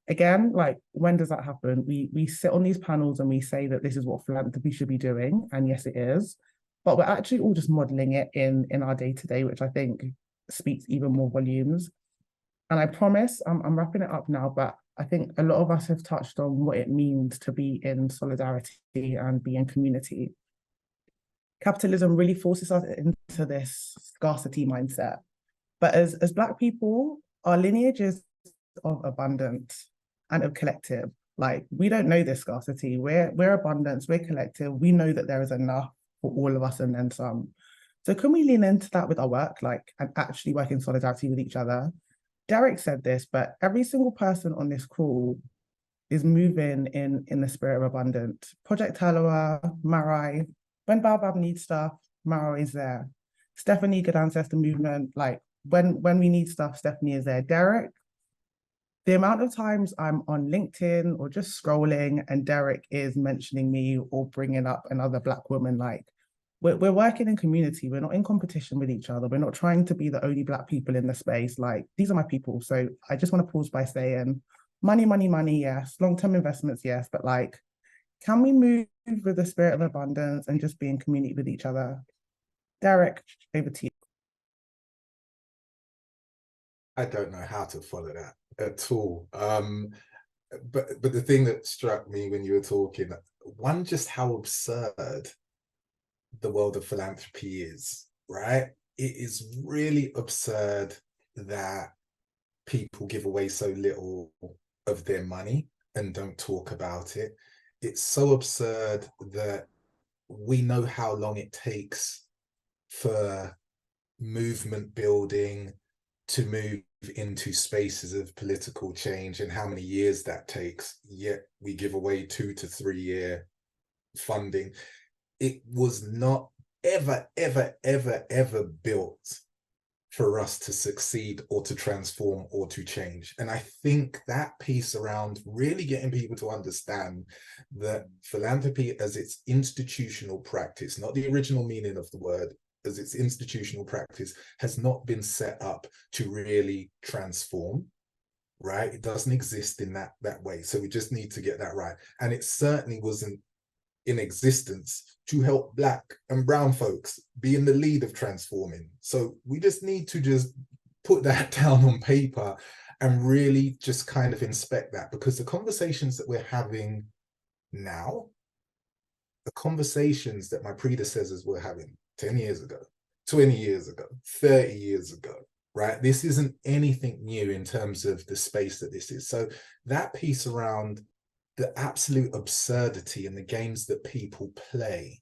Again, like, when does that happen? We sit on these panels and we say that this is what philanthropy should be doing, and yes, it is, but we're actually all just modeling it in our day-to-day, which I think speaks even more volumes. And I promise, I'm wrapping it up now, but I think a lot of us have touched on what it means to be in solidarity and be in community. Capitalism really forces us into this scarcity mindset. But as Black people, our lineage is of abundance and of collective. Like, we don't know this scarcity. We're abundance, we're collective. We know that there is enough for all of us and then some. So can we lean into that with our work, like, and actually work in solidarity with each other? Derek said this, but every single person on this call is moving in the spirit of abundance. Project Tallawah, Marai, When Baobab needs stuff, Marai is there. Stephanie, Good Ancestor Movement, like when we need stuff, Stephanie is there. Derek, the amount of times I'm on LinkedIn or just scrolling and Derek is mentioning me or bringing up another Black woman, like we're working in community. We're not in competition with each other. We're not trying to be the only Black people in the space. Like, these are my people. So I just want to pause by saying money, money, money, yes. Long-term investments, yes. But like, can we move with the spirit of abundance and just be in community with each other? Derek, over to you. I don't know how to follow that at all. But the thing that struck me when you were talking, one, just how absurd the world of philanthropy is, right? It is really absurd that people give away so little of their money and don't talk about it. It's so absurd that we know how long it takes for movement building to move into spaces of political change and how many years that takes, yet we give away 2 to 3 year funding. It was not ever built for us to succeed or to transform or to change. And I think that piece around really getting people to understand that philanthropy as its institutional practice, not the original meaning of the word, as its institutional practice, has not been set up to really transform, right? It doesn't exist in that way. So we just need to get that right. And it certainly wasn't in existence to help Black and brown folks be in the lead of transforming. So we just need to just put that down on paper and really just kind of inspect that, because the conversations that we're having now, the conversations that my predecessors were having 10 years ago, 20 years ago, 30 years ago, right? This isn't anything new in terms of the space that this is. So that piece around the absolute absurdity in the games that people play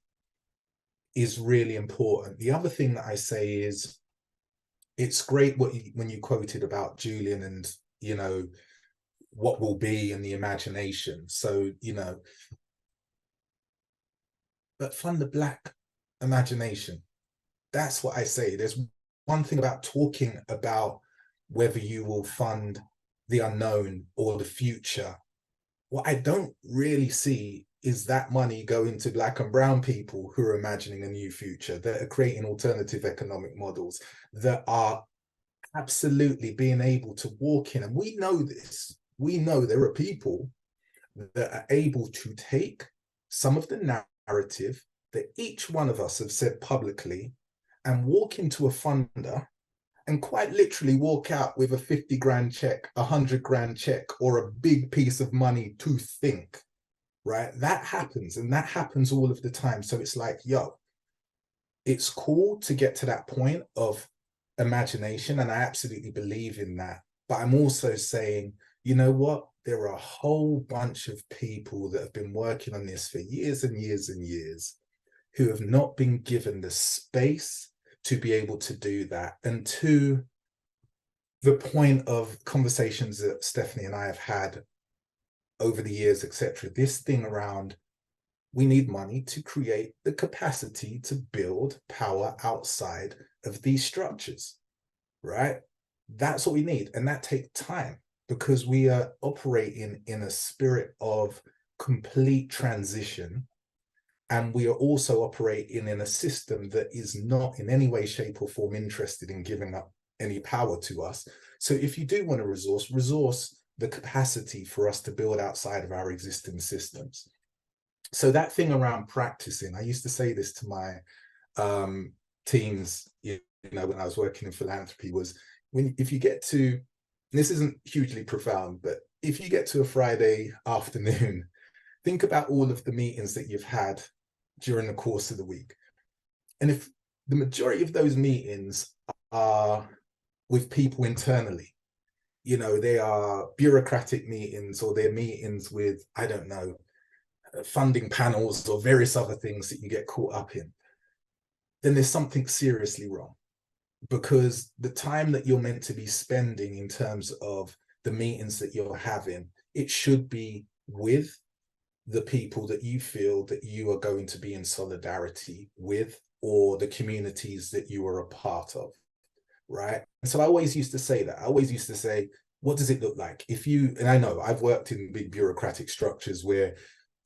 is really important. The other thing that I say is, it's great when you quoted about Julian and, you know, what will be in the imagination. So, you know, but fund the Black imagination. That's what I say. There's one thing about talking about whether you will fund the unknown or the future. What I don't really see is that money going to Black and brown people who are imagining a new future, that are creating alternative economic models, that are absolutely being able to walk in. And we know this. We know there are people that are able to take some of the narrative that each one of us have said publicly and walk into a funder and quite literally walk out with a 50 grand check, 100 grand check, or a big piece of money to think, right? That happens, and that happens all of the time. So it's like, yo, it's cool to get to that point of imagination, and I absolutely believe in that. But I'm also saying, you know what? There are a whole bunch of people that have been working on this for years and years and years who have not been given the space to be able to do that. And to the point of conversations that Stephanie and I have had over the years, etc., this thing around, we need money to create the capacity to build power outside of these structures, right? That's what we need. And that takes time, because we are operating in a spirit of complete transition. And we are also operating in a system that is not in any way, shape, or form interested in giving up any power to us. So if you do want to resource the capacity for us to build outside of our existing systems. So that thing around practicing, I used to say this to my teams, you know, when I was working in philanthropy, was if you get to, and this isn't hugely profound, but if you get to a Friday afternoon, think about all of the meetings that you've had during the course of the week. And if the majority of those meetings are with people internally, you know, they are bureaucratic meetings, or they're meetings with, I don't know, funding panels or various other things that you get caught up in, then there's something seriously wrong. Because the time that you're meant to be spending in terms of the meetings that you're having, it should be with the people that you feel that you are going to be in solidarity with, or the communities that you are a part of, right? And so I always used to say that. I always used to say, what does it look like? If you, and I know I've worked in big bureaucratic structures where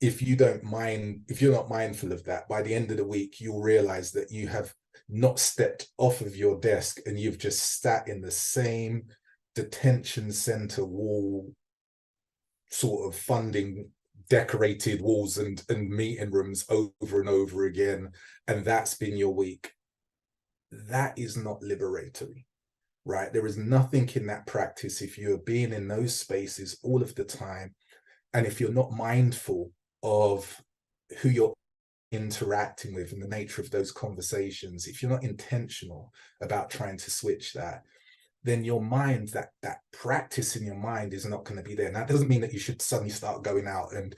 if you don't mind, if you're not mindful of that, by the end of the week, you'll realize that you have not stepped off of your desk and you've just sat in the same detention center wall sort of funding decorated walls and meeting rooms over and over again, and that's been your week. That is not liberatory, right? There is nothing in that practice if you're being in those spaces all of the time, and if you're not mindful of who you're interacting with and the nature of those conversations, if you're not intentional about trying to switch that, then your mind, that practice in your mind is not going to be there. Now, that doesn't mean that you should suddenly start going out and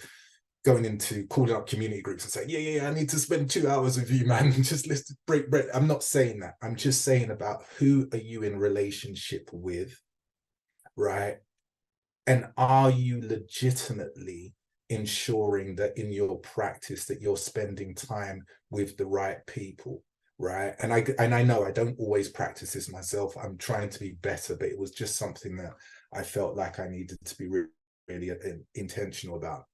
going into calling up community groups and saying, yeah, I need to spend 2 hours with you, man, and just let's break bread. I'm not saying that. I'm just saying about who are you in relationship with, right? And are you legitimately ensuring that in your practice that you're spending time with the right people, right? And I know I don't always practice this myself. I'm trying to be better, but it was just something that I felt like I needed to be really intentional about.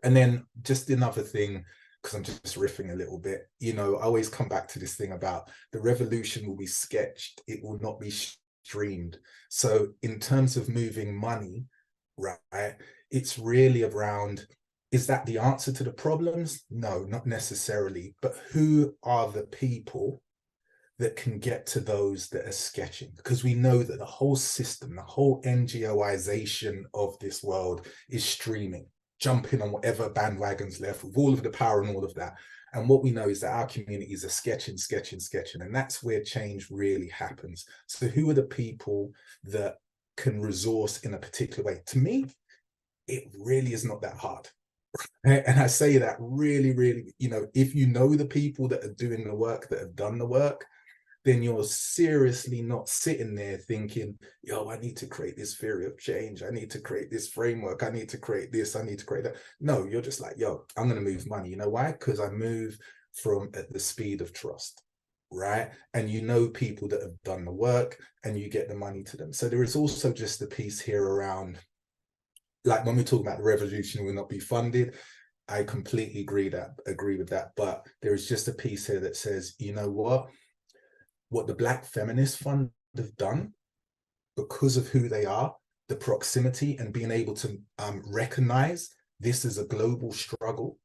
And then just another thing, because I'm just riffing a little bit, you know, I always come back to this thing about the revolution will be sketched, it will not be streamed. So in terms of moving money, right, it's really around, is that the answer to the problems? No, not necessarily. But who are the people that can get to those that are sketching? Because we know that the whole system, the whole NGOization of this world is streaming, jumping on whatever bandwagon's left with all of the power and all of that. And what we know is that our communities are sketching. And that's where change really happens. So who are the people that can resource in a particular way? To me, it really is not that hard. And I say that really, really, you know, if you know the people that are doing the work, that have done the work, then you're seriously not sitting there thinking, yo, I need to create this theory of change. I need to create this framework. I need to create this. I need to create that. No, you're just like, yo, I'm going to move money. You know why? Because I move from at the speed of trust, right? And you know people that have done the work and you get the money to them. So there is also just the piece here around, like when we talk about the revolution will not be funded, I completely agree with that. But there is just a piece here that says, you know what the Black Feminist Fund have done, because of who they are, the proximity and being able to recognize this as a global struggle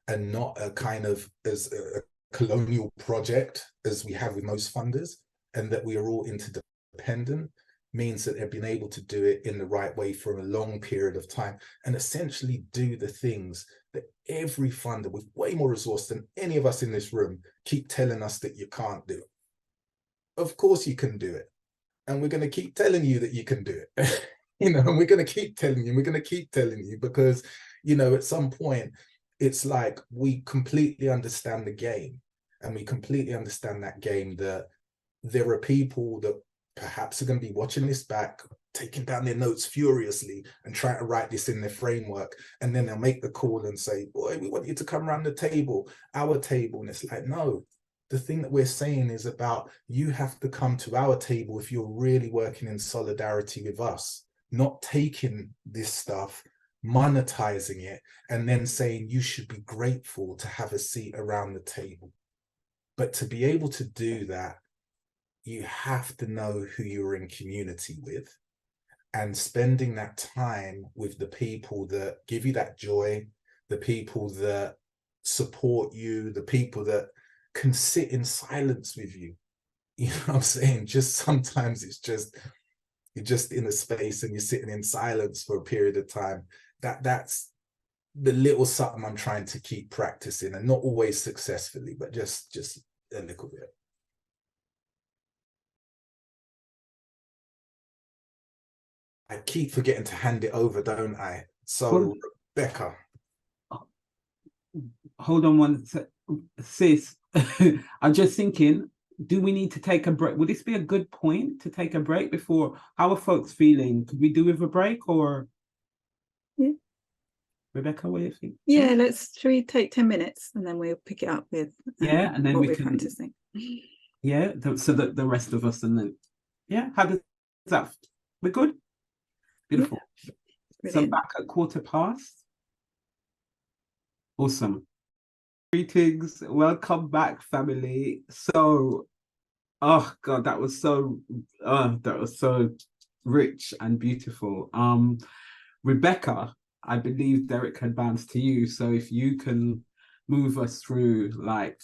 and not a kind of as a colonial project as we have with most funders, and that we are all interdependent, means that they've been able to do it in the right way for a long period of time and essentially do the things that every funder with way more resource than any of us in this room keep telling us that you can't do. Of course you can do it. And we're going to keep telling you that you can do it. You know, and we're going to keep telling you, because, you know, at some point, it's like we completely understand the game, and we completely understand that game, that there are people that perhaps are going to be watching this back, taking down their notes furiously and trying to write this in their framework. And then they'll make the call and say, boy, we want you to come around the table, our table. And it's like, no, the thing that we're saying is about, you have to come to our table if you're really working in solidarity with us, not taking this stuff, monetizing it, and then saying you should be grateful to have a seat around the table. But to be able to do that, you have to know who you're in community with, and spending that time with the people that give you that joy, the people that support you, the people that can sit in silence with you. You know what I'm saying? Just sometimes it's just, you're just in a space and you're sitting in silence for a period of time. That's the little something I'm trying to keep practicing, and not always successfully, but just a little bit. I keep forgetting to hand it over, don't I? So, Rebecca. Hold on one sec, sis. I'm just thinking, do we need to take a break? Would this be a good point to take a break before? How are folks feeling? Could we do with a break, or? Yeah. Rebekah, what do you think? Yeah, should we take 10 minutes and then we'll pick it up with and then what we we're can practicing. So that the rest of us, and then how does that, we're good? Beautiful. Yeah, so back at 15:15. Awesome. Greetings, welcome back, family. So oh god, that was so rich and beautiful. Rebekah, I believe Derek had bounced to you, so if you can move us through like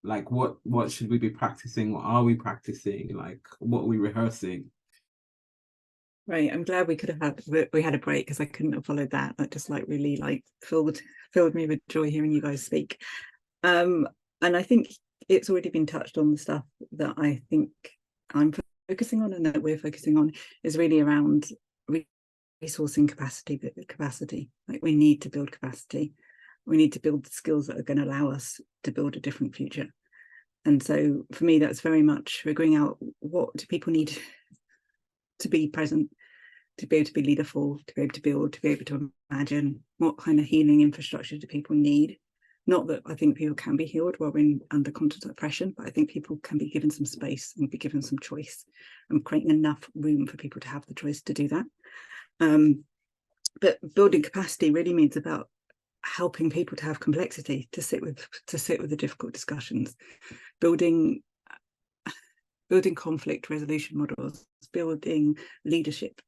what should we be practicing, what are we practicing, like what are we rehearsing? Right, I'm glad we had a break, because I couldn't have followed that. That just like really like filled me with joy hearing you guys speak. And I think it's already been touched on. The stuff that I think I'm focusing on and that we're focusing on is really around resourcing capacity. Like, we need to build capacity. We need to build the skills that are going to allow us to build a different future. And so for me, that's very much figuring out, what do people need to be present, to be able to be leaderful, to be able to build, to be able to imagine. What kind of healing infrastructure do people need? Not that I think people can be healed while we're under constant oppression, but I think people can be given some space and be given some choice, and creating enough room for people to have the choice to do that. But building capacity really means about helping people to have complexity, to sit with the difficult discussions, building conflict resolution models, building leadership,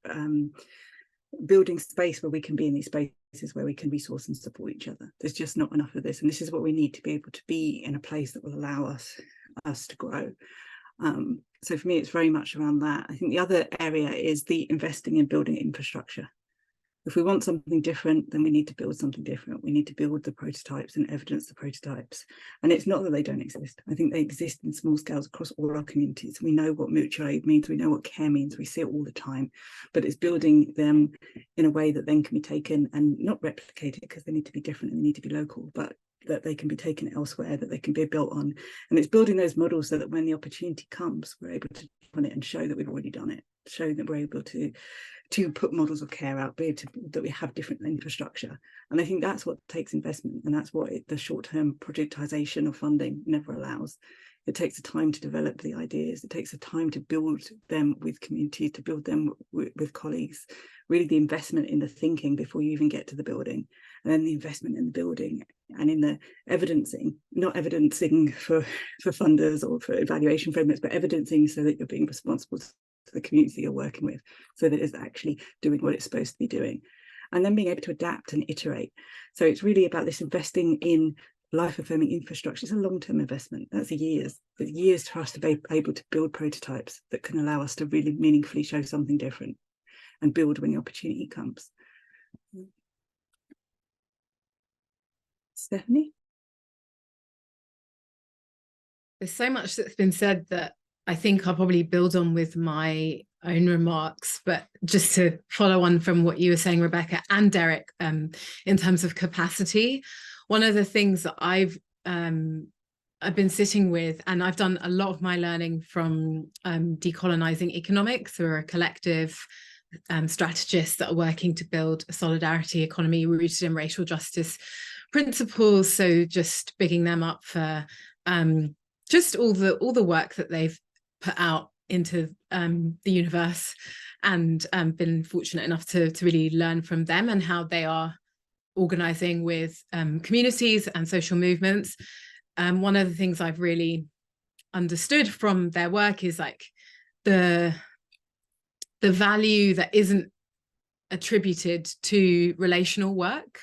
building space where we can be in these spaces where we can resource and support each other. There's just not enough of this, and this is what we need to be able to be in a place that will allow us to grow. So for me, it's very much around that. I think the other area is the investing in building infrastructure. If we want something different, then we need to build something different. We need to build the prototypes and evidence the prototypes. And it's not that they don't exist. I think they exist in small scales across all our communities. We know what mutual aid means. We know what care means. We see it all the time. But it's building them in a way that then can be taken and not replicated, because they need to be different and they need to be local, but that they can be taken elsewhere, that they can be built on. And it's building those models so that when the opportunity comes, we're able to on it and show that we've already done it, show that we're able to put models of care out, that we have different infrastructure. And I think that's what takes investment, and that's what the short-term projectization of funding never allows. It takes the time to develop the ideas. It takes the time to build them with communities, to build them with colleagues, really the investment in the thinking before you even get to the building, and then the investment in the building and in the evidencing, not evidencing for funders or for evaluation frameworks, but evidencing so that you're being responsible to the community you're working with, so that it's actually doing what it's supposed to be doing, and then being able to adapt and iterate. So it's really about this investing in life-affirming infrastructure. It's a long-term investment. That's years for us to be able to build prototypes that can allow us to really meaningfully show something different and build when the opportunity comes. Stephanie? There's so much that's been said that I think I'll probably build on with my own remarks, but just to follow on from what you were saying, Rebekah and Derek, in terms of capacity, one of the things that I've been sitting with, and I've done a lot of my learning from Decolonising Economics, who are a collective strategists that are working to build a solidarity economy rooted in racial justice principles. So just bigging them up for just all the work that they've put out into the universe, and been fortunate enough to really learn from them and how they are organizing with communities and social movements. One of the things I've really understood from their work is like the value that isn't attributed to relational work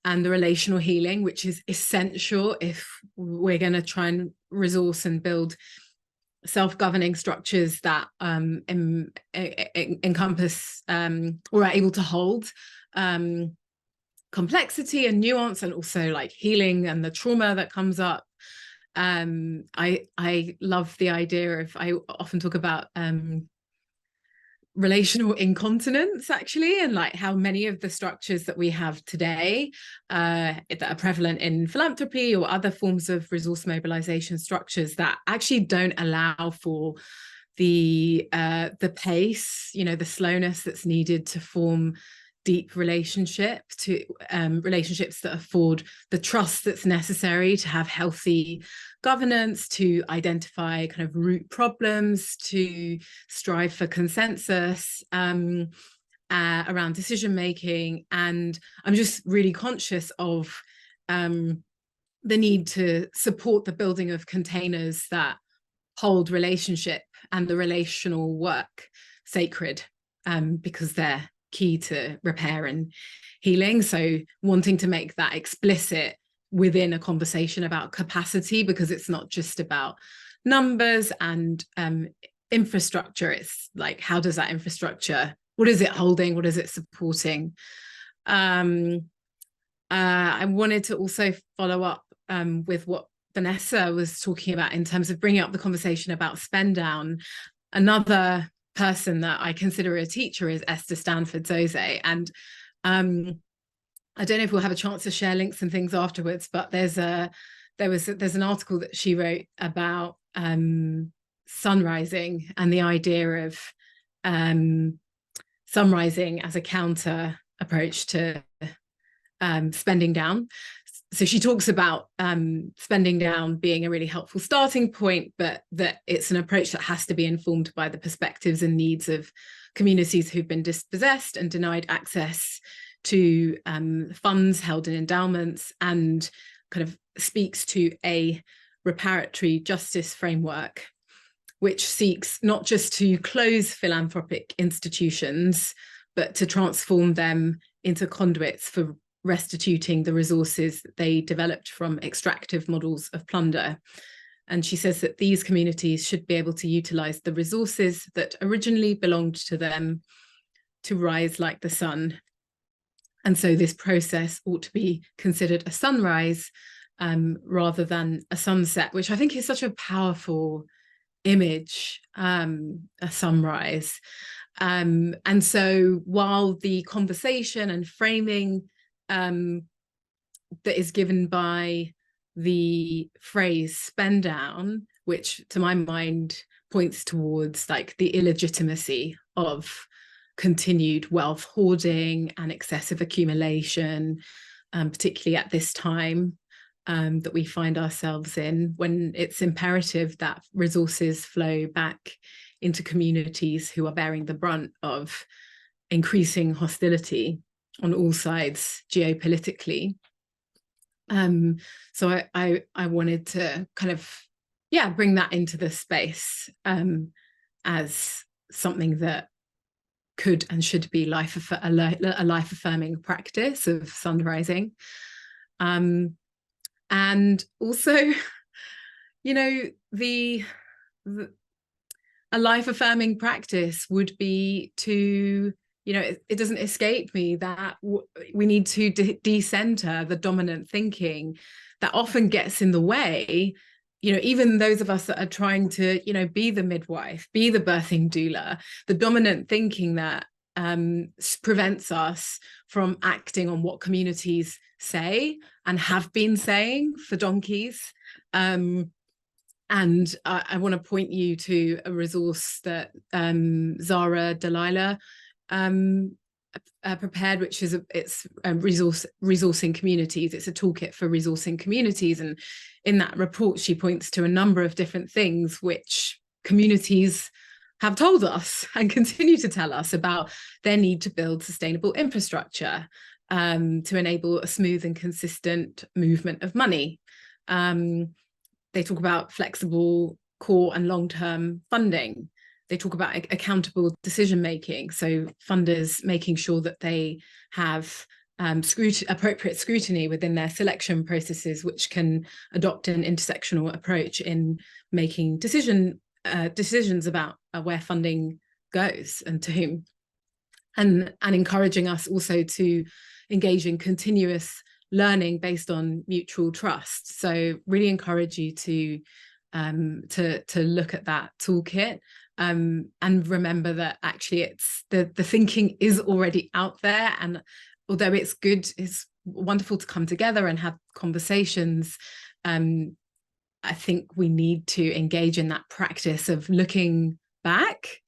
and the relational healing, which is essential if we're going to try and resource and build self-governing structures that encompass or are able to hold complexity and nuance, and also like healing and the trauma that comes up. I love the idea of, I often talk about relational incontinence, actually, and like how many of the structures that we have today that are prevalent in philanthropy or other forms of resource mobilization structures that actually don't allow for the pace, the slowness that's needed to form deep relationship, to relationships that afford the trust that's necessary to have healthy governance, to identify kind of root problems, to strive for consensus around decision making. And I'm just really conscious of the need to support the building of containers that hold relationship and the relational work sacred, because they're key to repair and healing. So wanting to make that explicit within a conversation about capacity, because it's not just about numbers and infrastructure. It's like, how does that infrastructure, what is it holding? What is it supporting? I wanted to also follow up with what Vanessa was talking about in terms of bringing up the conversation about spend down. Another person that I consider a teacher is Esther Stanford-Zoze, and I don't know if we'll have a chance to share links and things afterwards, but there's an article that she wrote about sunrising and the idea of sunrising as a counter approach to spending down. So she talks about spending down being a really helpful starting point, but that it's an approach that has to be informed by the perspectives and needs of communities who've been dispossessed and denied access to funds held in endowments, and kind of speaks to a reparatory justice framework, which seeks not just to close philanthropic institutions, but to transform them into conduits for restituting the resources that they developed from extractive models of plunder. And she says that these communities should be able to utilize the resources that originally belonged to them to rise like the sun. And so this process ought to be considered a sunrise rather than a sunset, which I think is such a powerful image, a sunrise. And so while the conversation and framing that is given by the phrase spend down, which to my mind points towards like the illegitimacy of continued wealth hoarding and excessive accumulation, particularly at this time that we find ourselves in, when it's imperative that resources flow back into communities who are bearing the brunt of increasing hostility on all sides geopolitically. So I wanted to kind of, bring that into the space as something that could and should be a life-affirming practice of sunrising. And also, a life-affirming practice would be to, it doesn't escape me that we need to decenter the dominant thinking that often gets in the way. Even those of us that are trying to, be the midwife, be the birthing doula, the dominant thinking that prevents us from acting on what communities say and have been saying for donkeys. And I want to point you to a resource that Zara Delilah prepared, which is it's resourcing communities. It's a toolkit for resourcing communities, and in that report she points to a number of different things which communities have told us and continue to tell us about their need to build sustainable infrastructure to enable a smooth and consistent movement of money. They talk about flexible core and long-term funding. They talk about accountable decision-making, so funders making sure that they have appropriate scrutiny within their selection processes, which can adopt an intersectional approach in making decisions about where funding goes and to whom, and encouraging us also to engage in continuous learning based on mutual trust. So really encourage you to look at that toolkit. And remember that actually it's the thinking is already out there, and although it's wonderful to come together and have conversations, I think we need to engage in that practice of looking back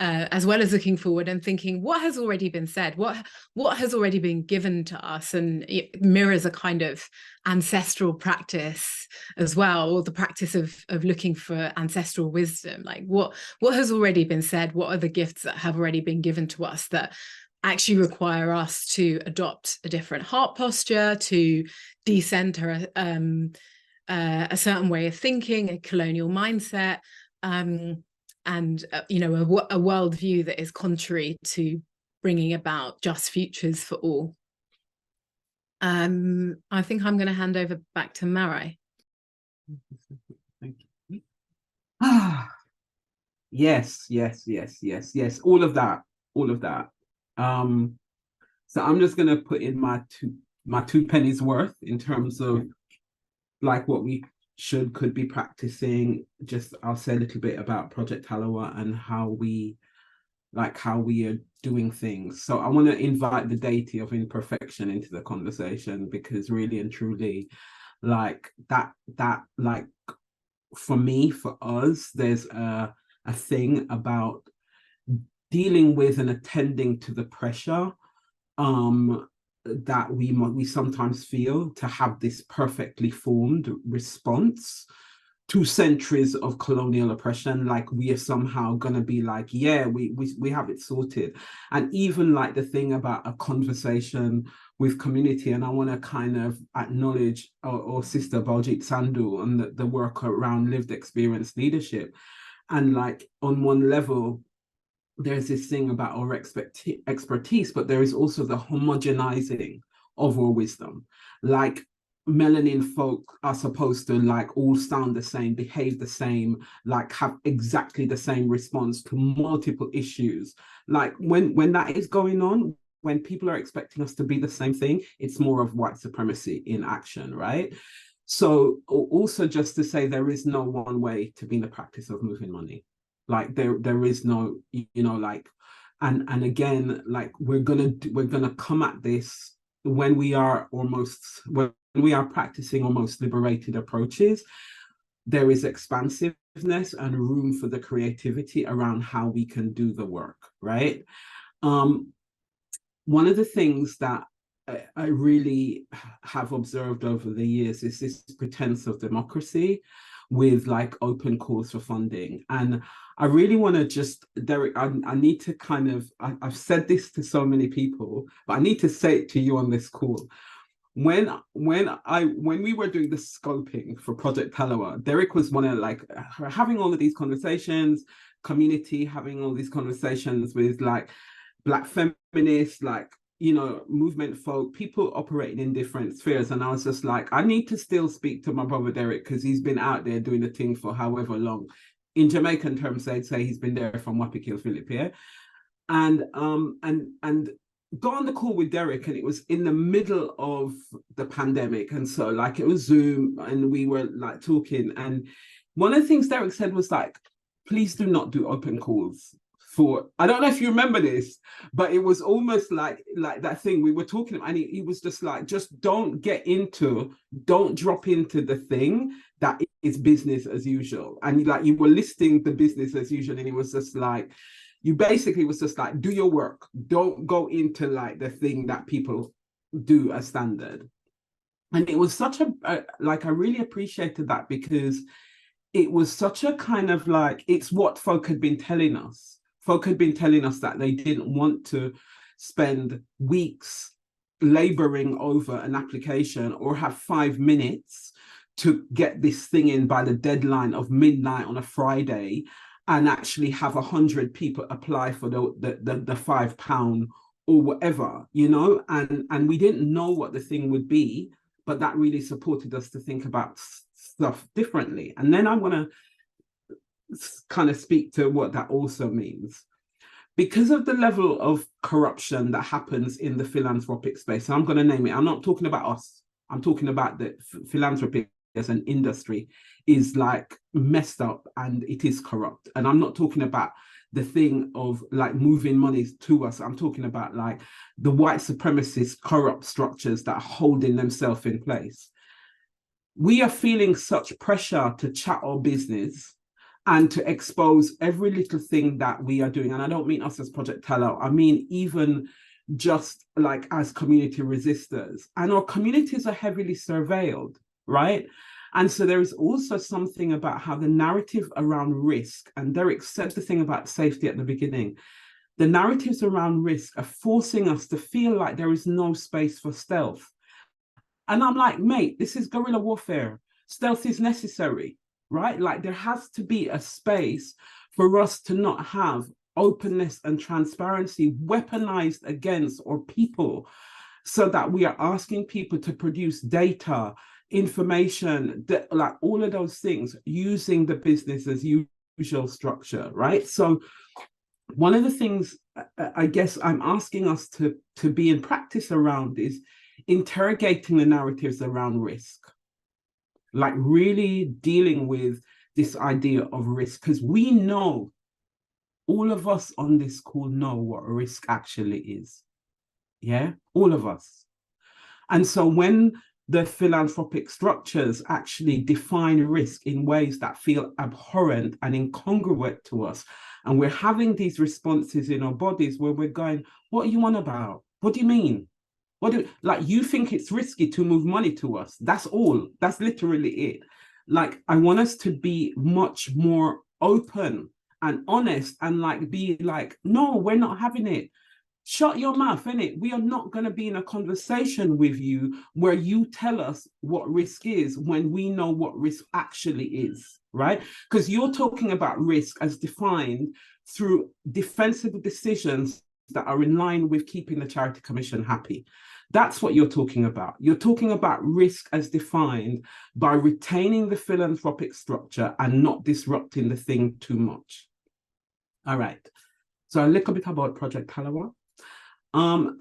as well as looking forward and thinking what has already been said, what has already been given to us, and it mirrors a kind of ancestral practice as well, or the practice of looking for ancestral wisdom. Like what has already been said, what are the gifts that have already been given to us that actually require us to adopt a different heart posture, to decenter a certain way of thinking, a colonial mindset, and you know, a worldview that is contrary to bringing about just futures for all. I think I'm going to hand over back to Marai. Thank you. Yes. All of that. So I'm just going to put in my two pennies worth in terms of like what we could be practicing. Just I'll say a little bit about Project Tallawah and how we are doing things. So I want to invite the deity of imperfection into the conversation, because really and truly, like that like for me, for us, there's a thing about dealing with and attending to the pressure that we sometimes feel to have this perfectly formed response to centuries of colonial oppression. Like we are somehow going to be like, yeah, we have it sorted. And even like the thing about a conversation with community, and I want to kind of acknowledge our sister Baljit Sandhu and the work around lived experience leadership. And like on one level, there's this thing about our expertise, but there is also the homogenizing of our wisdom. Like melanin folk are supposed to like all sound the same, behave the same, like have exactly the same response to multiple issues. Like when that is going on, when people are expecting us to be the same thing, it's more of white supremacy in action, right? So also just to say, there is no one way to be in the practice of moving money. Like there is no, you know, like, and again, like we're gonna come at this when we are practicing almost liberated approaches. There is expansiveness and room for the creativity around how we can do the work, right? One of the things that I really have observed over the years is this pretense of democracy with like open calls for funding. And I really want to just, Derek, I need to kind of, I've said this to so many people, but I need to say it to you on this call. When we were doing the scoping for Project Tallawah, Derek was one of like having all of these conversations, community, having all these conversations with like Black feminists, like, you know, movement folk, people operating in different spheres. And I was just like, I need to still speak to my brother Derek, because he's been out there doing the thing for however long. In Jamaican terms, they'd say he's been there from Wapikil, Philip, yeah? And got on the call with Derek, and it was in the middle of the pandemic. And so like it was Zoom, and we were like talking. And one of the things Derek said was like, please do not do open calls. For, I don't know if you remember this, but it was almost like that thing we were talking about, and he was just like, just don't drop into the thing that is business as usual. And like you were listing the business as usual, and it was just like, you basically was just like, do your work, don't go into like the thing that people do as standard. And it was such a like, I really appreciated that, because it was such a kind of like, it's what folk had been telling us. Folk had been telling us that they didn't want to spend weeks laboring over an application or have 5 minutes to get this thing in by the deadline of midnight on a Friday, and actually have 100 people apply for the £5 or whatever, you know, and we didn't know what the thing would be, but that really supported us to think about stuff differently. And then I want to kind of speak to what that also means. Because of the level of corruption that happens in the philanthropic space, and I'm going to name it, I'm not talking about us, I'm talking about the philanthropy as an industry is like messed up, and it is corrupt. And I'm not talking about the thing of like moving money to us, I'm talking about like the white supremacist corrupt structures that are holding themselves in place. We are feeling such pressure to chat our business and to expose every little thing that we are doing. And I don't mean us as Project Tallawah, I mean even just like as community resistors. And our communities are heavily surveilled, right? And so there is also something about how the narrative around risk, and Derek said the thing about safety at the beginning, the narratives around risk are forcing us to feel like there is no space for stealth. And I'm like, mate, this is guerrilla warfare. Stealth is necessary, right? Like there has to be a space for us to not have openness and transparency weaponized against our people, so that we are asking people to produce data, information, like all of those things using the business as usual structure, right? So one of the things I guess I'm asking us to be in practice around is interrogating the narratives around risk, like really dealing with this idea of risk, because we know, all of us on this call know what risk actually is. Yeah, all of us. And so when the philanthropic structures actually define risk in ways that feel abhorrent and incongruent to us, and we're having these responses in our bodies where we're going, what are you on about? What do you mean? Like, you think it's risky to move money to us? That's all. That's literally it. Like, I want us to be much more open and honest and like be like, no, we're not having it. Shut your mouth, innit? We are not going to be in a conversation with you where you tell us what risk is when we know what risk actually is, right? Because you're talking about risk as defined through defensible decisions that are in line with keeping the Charity Commission happy. That's what you're talking about. You're talking about risk as defined by retaining the philanthropic structure and not disrupting the thing too much. All right. So a little bit about Project Tallawah.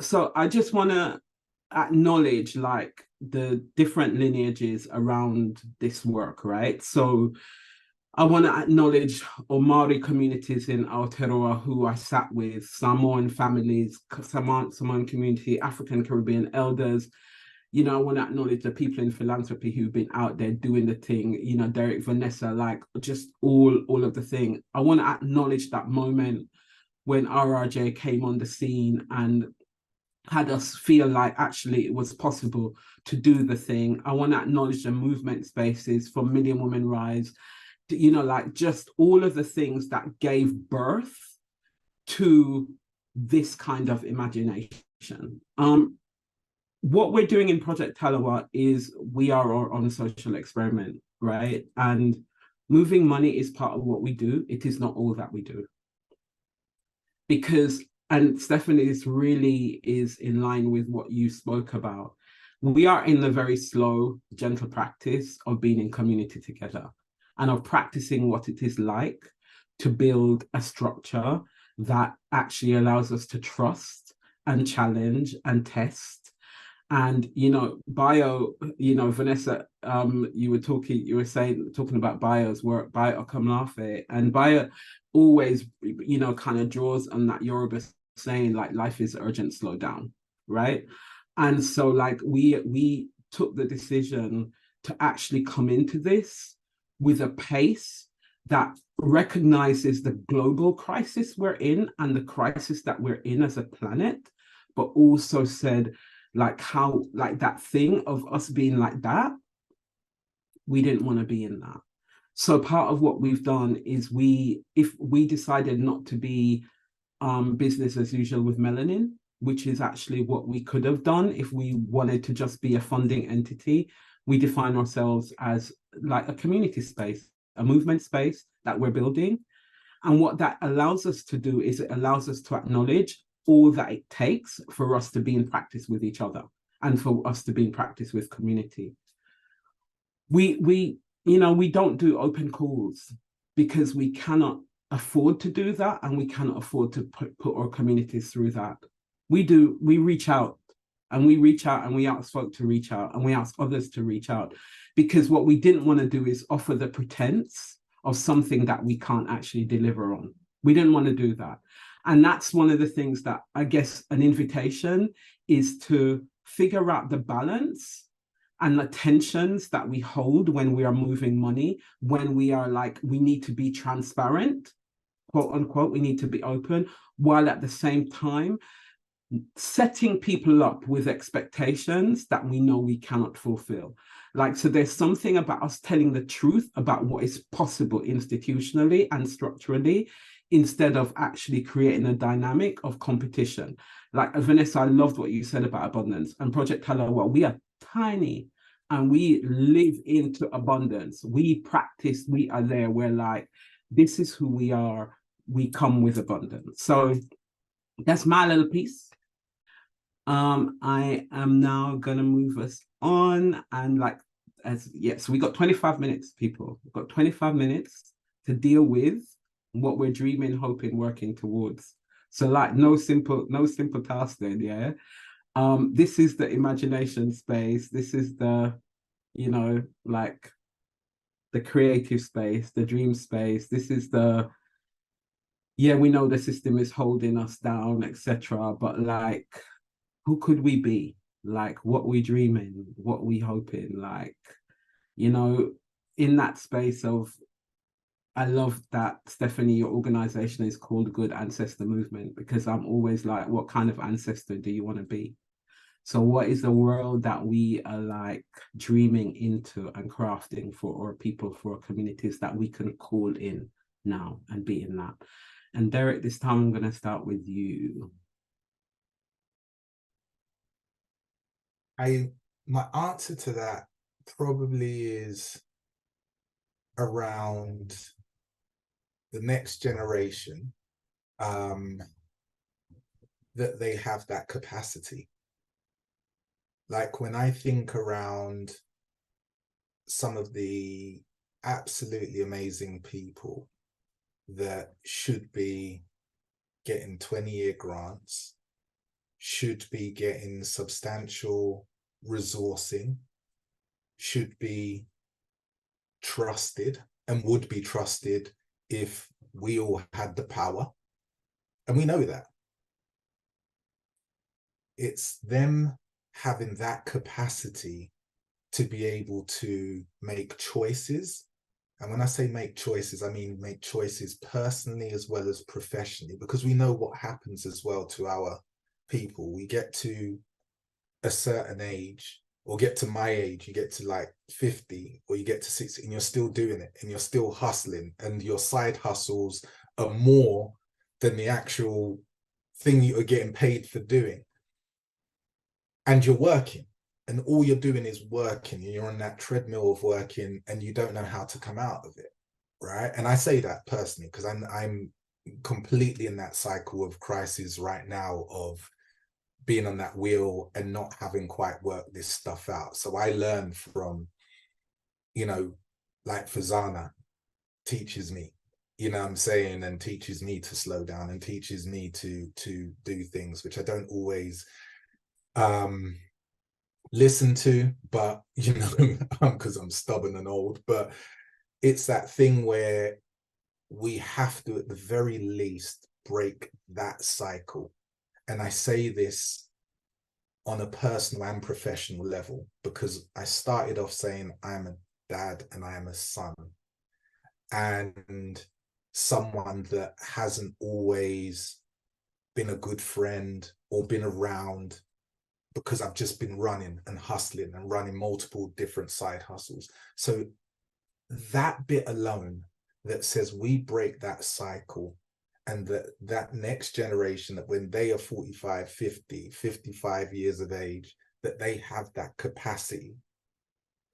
So I just want to acknowledge like the different lineages around this work, right? So I want to acknowledge our Maori communities in Aotearoa who I sat with, Samoan families, Samoan community, African Caribbean elders. You know, I want to acknowledge the people in philanthropy who've been out there doing the thing, you know, Derek, Vanessa, like just all of the thing. I want to acknowledge that moment when RRJ came on the scene and had us feel like actually it was possible to do the thing. I want to acknowledge the movement spaces for Million Women Rise, you know, like just all of the things that gave birth to this kind of imagination. What we're doing in Project Tallawah is we are our own social experiment, right? And moving money is part of what we do. It is not all that we do. Because, and Stephanie, this really is in line with what you spoke about. We are in the very slow, gentle practice of being in community together and of practicing what it is like to build a structure that actually allows us to trust and challenge and test. And, you know, bio, you know, Vanessa, you were talking about bio's work, bio Kamlafe, and bio always, you know, kind of draws on that Yoruba saying like life is urgent, slow down, right? And so like we took the decision to actually come into this with a pace that recognizes the global crisis we're in and the crisis that we're in as a planet, but also said like how, like that thing of us being like that, we didn't want to be in that. So part of what we've done is if we decided not to be business as usual with Melanin, which is actually what we could have done if we wanted to just be a funding entity, we define ourselves as like a community space, a movement space that we're building. And what that allows us to do is it allows us to acknowledge all that it takes for us to be in practice with each other and for us to be in practice with community. We you know, we don't do open calls because we cannot afford to do that, and we cannot afford to put our communities through that. We reach out, and we ask folk to reach out, and we ask others to reach out, because what we didn't want to do is offer the pretense of something that we can't actually deliver on. We didn't want to do that. And that's one of the things that I guess an invitation is to figure out the balance and the tensions that we hold when we are moving money, when we are like, we need to be transparent, quote unquote, we need to be open, while at the same time setting people up with expectations that we know we cannot fulfill. Like, so there's something about us telling the truth about what is possible institutionally and structurally, instead of actually creating a dynamic of competition. Like, Vanessa, I loved what you said about abundance and Project Tallawah. We are tiny and we live into abundance. We practice, we are there. We're like, this is who we are. We come with abundance. So that's my little piece. I am now gonna move us on, and like, so we got 25 minutes, people. We've got 25 minutes to deal with what we're dreaming, hoping, working towards. So like, no simple task then, yeah. This is the imagination space. This is the, you know, like the creative space, the dream space. This is the, yeah, we know the system is holding us down, etc. But like, who could we be? Like, what we dreaming, what we hoping, like, you know, in that space of, I love that, Stephanie, your organization is called Good Ancestor Movement, because I'm always like, what kind of ancestor do you want to be? So what is the world that we are like dreaming into and crafting for our people, for our communities, that we can call in now and be in that? And Derek, this time I'm going to start with you. My answer to that probably is around the next generation, that they have that capacity. Like, when I think around some of the absolutely amazing people that should be getting 20-year grants, should be getting substantial resourcing, should be trusted and would be trusted if we all had the power. And we know that. It's them having that capacity to be able to make choices. And when I say make choices, I mean make choices personally as well as professionally, because we know what happens as well to our people. We get to a certain age, or get to my age, you get to like 50 or you get to 60 and you're still doing it and you're still hustling, and your side hustles are more than the actual thing you are getting paid for doing. And you're working, and all you're doing is working, and you're on that treadmill of working, and you don't know how to come out of it, right? And I say that personally because I'm completely in that cycle of crisis right now, of being on that wheel and not having quite worked this stuff out. So I learn from, you know, like Fazana teaches me, you know what I'm saying, and teaches me to slow down and teaches me to do things which I don't always listen to, but you know, because I'm stubborn and old. But it's that thing where we have to, at the very least, break that cycle. And I say this on a personal and professional level, because I started off saying I am a dad and I am a son, and someone that hasn't always been a good friend or been around, because I've just been running and hustling and running multiple different side hustles. So that bit alone that says we break that cycle, and that next generation, that when they are 45, 50, 55 years of age, that they have that capacity,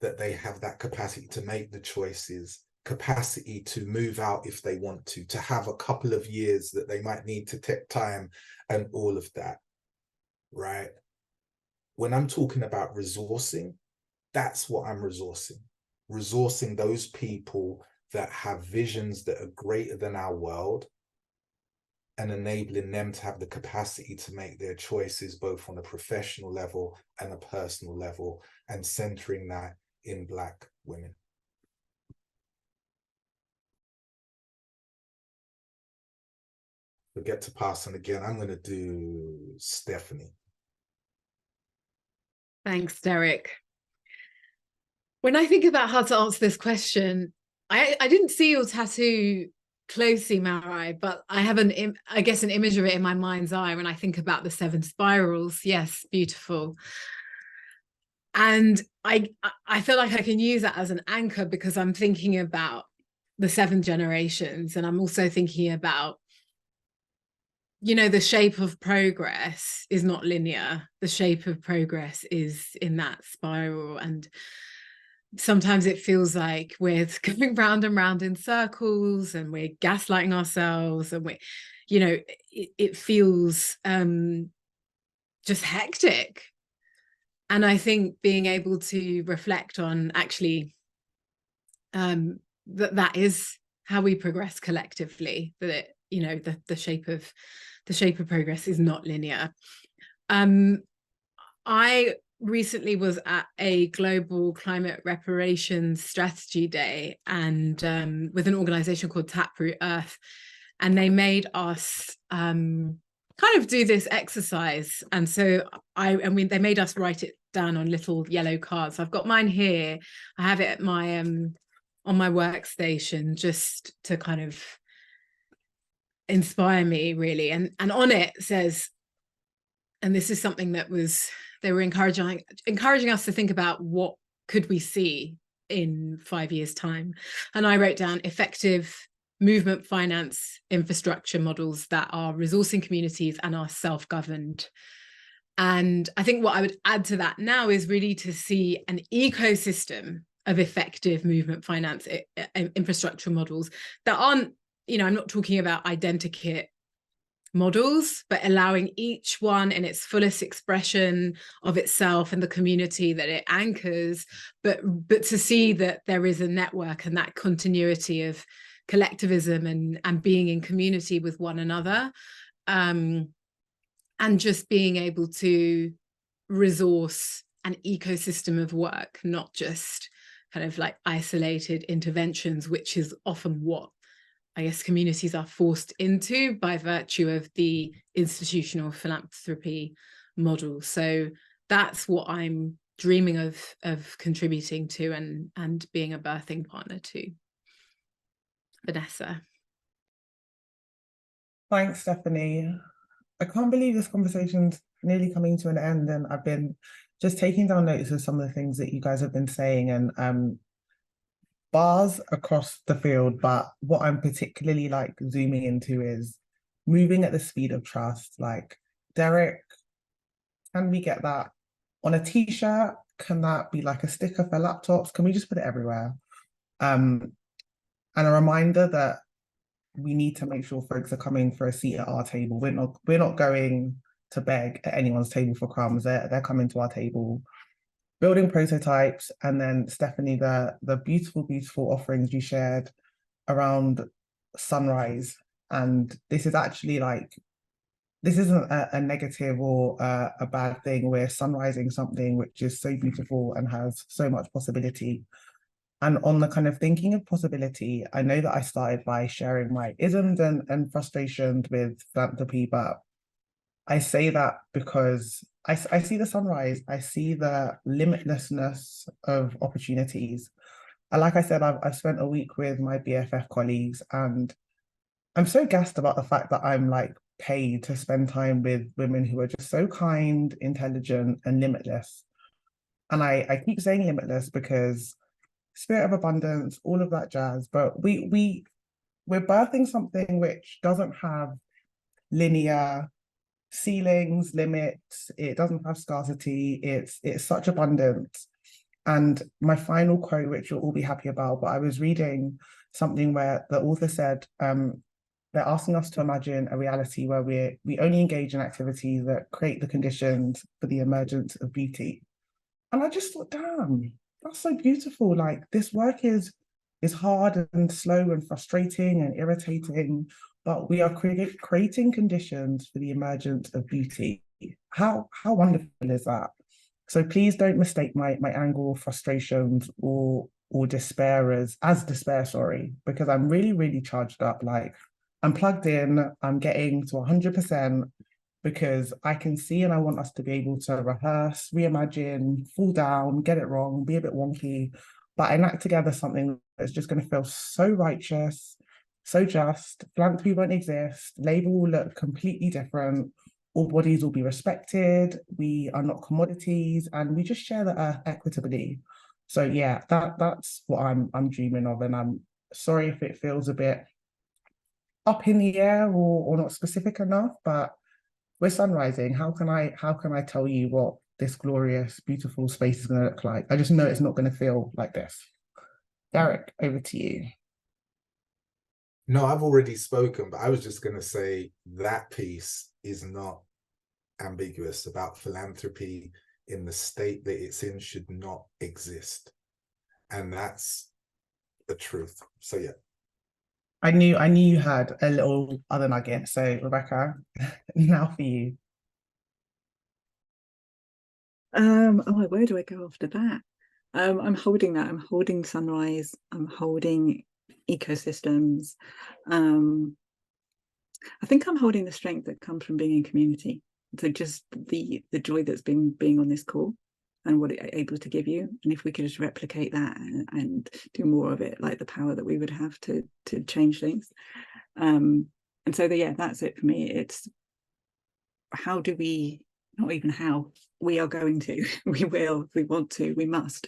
to make the choices, capacity to move out if they want to have a couple of years that they might need to take time and all of that, right? When I'm talking about resourcing, that's what I'm resourcing those people that have visions that are greater than our world, and enabling them to have the capacity to make their choices both on a professional level and a personal level, and centering that in Black women. Forget to pass on again. I'm going to do Stephanie. Thanks, Derek. When I think about how to answer this question, I didn't see your tattoo closely, Marai, but I have an image of it in my mind's eye when I think about the 7 spirals. Yes, beautiful. And I feel like I can use that as an anchor, because I'm thinking about the 7 generations, and I'm also thinking about, the shape of progress is not linear. The shape of progress is in that spiral, and sometimes it feels like we're going round and round in circles, and we're gaslighting ourselves, and it feels just hectic. And I think being able to reflect on actually that is how we progress collectively, that the shape of progress is not linear. I recently was at a global climate reparations strategy day, and with an organization called Taproot Earth, and they made us kind of do this exercise. And so they made us write it down on little yellow cards. I've got mine here. I have it at my on my workstation, just to kind of inspire me, really. And on it says, and this is something that they were encouraging us to think about, what could we see in 5 years' time. And I wrote down effective movement finance infrastructure models that are resourcing communities and are self-governed. And I think what I would add to that now is really to see an ecosystem of effective movement finance infrastructure models that aren't, I'm not talking about identikit models, but allowing each one in its fullest expression of itself and the community that it anchors, but to see that there is a network and that continuity of collectivism and being in community with one another, and just being able to resource an ecosystem of work, not just kind of like isolated interventions, which is often what I guess communities are forced into by virtue of the institutional philanthropy model. So that's what I'm dreaming of contributing to and being a birthing partner to. Vanessa. Thanks, Stephanie. I can't believe this conversation's nearly coming to an end, and I've been just taking down notes of some of the things that you guys have been saying, and bars across the field, but what I'm particularly like zooming into is moving at the speed of trust. Like, Derek, can we get that on a t-shirt? Can that be like a sticker for laptops? Can we just put it everywhere? And a reminder that we need to make sure folks are coming for a seat at our table. We're not going to beg at anyone's table for crumbs. They're coming to our table. Building prototypes, and then Stephanie, the beautiful offerings you shared around sunrise. And this is actually like, this isn't a negative or a bad thing. We're sunrising something which is so beautiful and has so much possibility. And on the kind of thinking of possibility, I know that I started by sharing my isms and frustrations with philanthropy, but I say that because I see the sunrise, I see the limitlessness of opportunities. And like I said, I've spent a week with my BFF colleagues, and I'm so gassed about the fact that I'm like paid to spend time with women who are just so kind, intelligent, and limitless. And I keep saying limitless because spirit of abundance, all of that jazz, but we're birthing something which doesn't have linear ceilings, limits. It doesn't have scarcity. It's such abundance. And my final quote, which you'll all be happy about, but I was reading something where the author said they're asking us to imagine a reality where we only engage in activities that create the conditions for the emergence of beauty. And I just thought, damn, that's so beautiful. Like, this work is hard and slow and frustrating and irritating, but we are creating conditions for the emergence of beauty. How wonderful is that? So please don't mistake my anger or frustrations or despair as despair, sorry, because I'm really, really charged up. Like, I'm plugged in, I'm getting to 100%, because I can see and I want us to be able to rehearse, reimagine, fall down, get it wrong, be a bit wonky, but enact together something that's just going to feel so righteous, so just. Philanthropy won't exist. Labour will look completely different. All bodies will be respected. We are not commodities, and we just share the earth equitably. So yeah, that's what I'm dreaming of, and I'm sorry if it feels a bit up in the air or not specific enough, but we're sunrising. How can I tell you what this glorious, beautiful space is going to look like? I just know it's not going to feel like this. Derek, over to you. No, I've already spoken, but I was just going to say that piece is not ambiguous about philanthropy in the state that it's in should not exist. And that's the truth. So yeah. I knew you had a little other nugget. So Rebekah, now for you. Oh, where do I go after that? I'm holding that. I'm holding sunrise. I'm holding ecosystems. I think I'm holding the strength that comes from being in community. So just the joy that's been being on this call and what it's able to give you. And if we could just replicate that and do more of it, like the power that we would have to change things. And so yeah, that's it for me. It's how do we, not even how, we are going to, we will, we want to, we must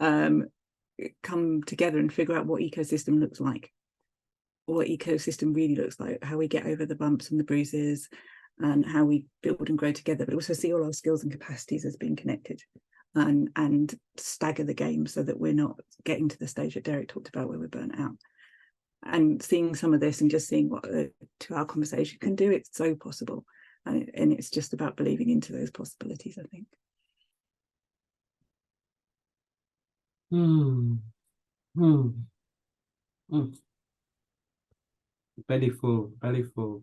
come together and figure out what ecosystem looks like, what ecosystem really looks like, how we get over the bumps and the bruises, and how we build and grow together, but also see all our skills and capacities as being connected, and stagger the game so that we're not getting to the stage that Derek talked about where we're burnt out. And seeing some of this and just seeing what a 2-hour conversation can do, it's so possible. And it's just about believing into those possibilities, I think. Belly full, belly full.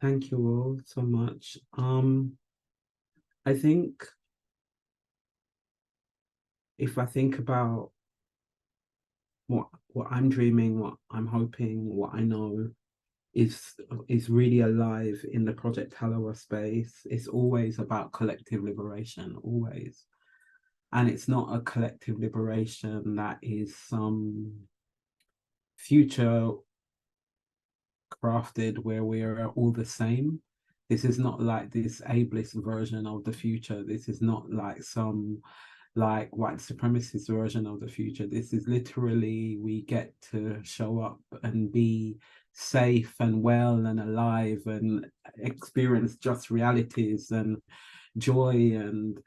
Thank you all so much. I think if I think about what I'm dreaming, what I'm hoping, what I know is really alive in the Project Tallawah space, it's always about collective liberation, always. And it's not a collective liberation that is some future crafted where we're all the same. This is not like this ableist version of the future. This is not like some like white supremacist version of the future. This is literally, we get to show up and be safe and well and alive and experience just realities and joy and,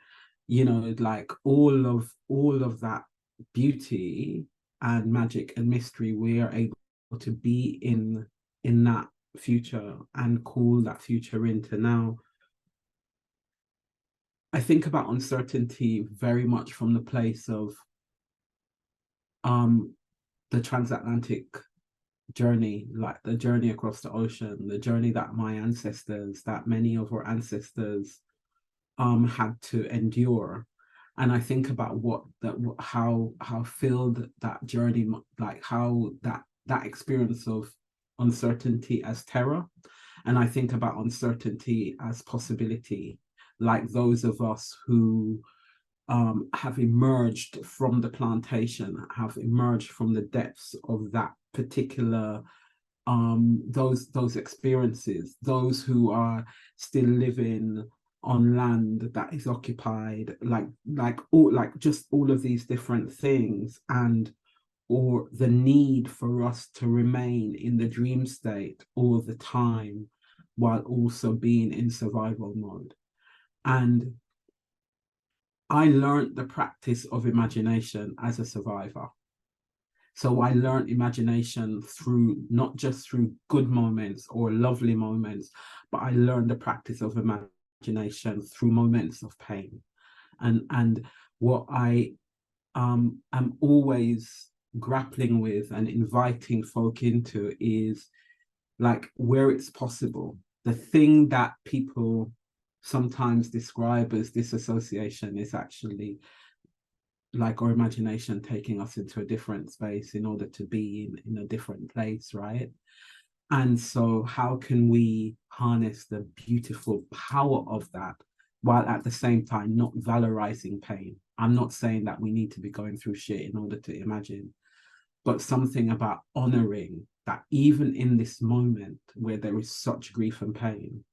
you know, like all of that beauty and magic and mystery. We are able to be in that future and call that future into now. I think about uncertainty very much from the place of the transatlantic journey, like the journey across the ocean, the journey that my ancestors, that many of our ancestors had to endure. And I think about how filled that journey, like how that experience of uncertainty as terror. And I think about uncertainty as possibility, like those of us who have emerged from the plantation, have emerged from the depths of that particular those experiences, those who are still living on land that is occupied, like just all of these different things, and or the need for us to remain in the dream state all the time while also being in survival mode. And I learned the practice of imagination as a survivor. So I learned imagination through, not just through good moments or lovely moments, but I learned the practice of imagination through moments of pain. And what I am always grappling with and inviting folk into is, like, where it's possible, the thing that people sometimes describe as disassociation is actually like our imagination taking us into a different space in order to be in a different place, right? And so how can we harness the beautiful power of that while at the same time not valorizing pain? I'm not saying that we need to be going through shit in order to imagine, but something about honoring that even in this moment where there is such grief and pain,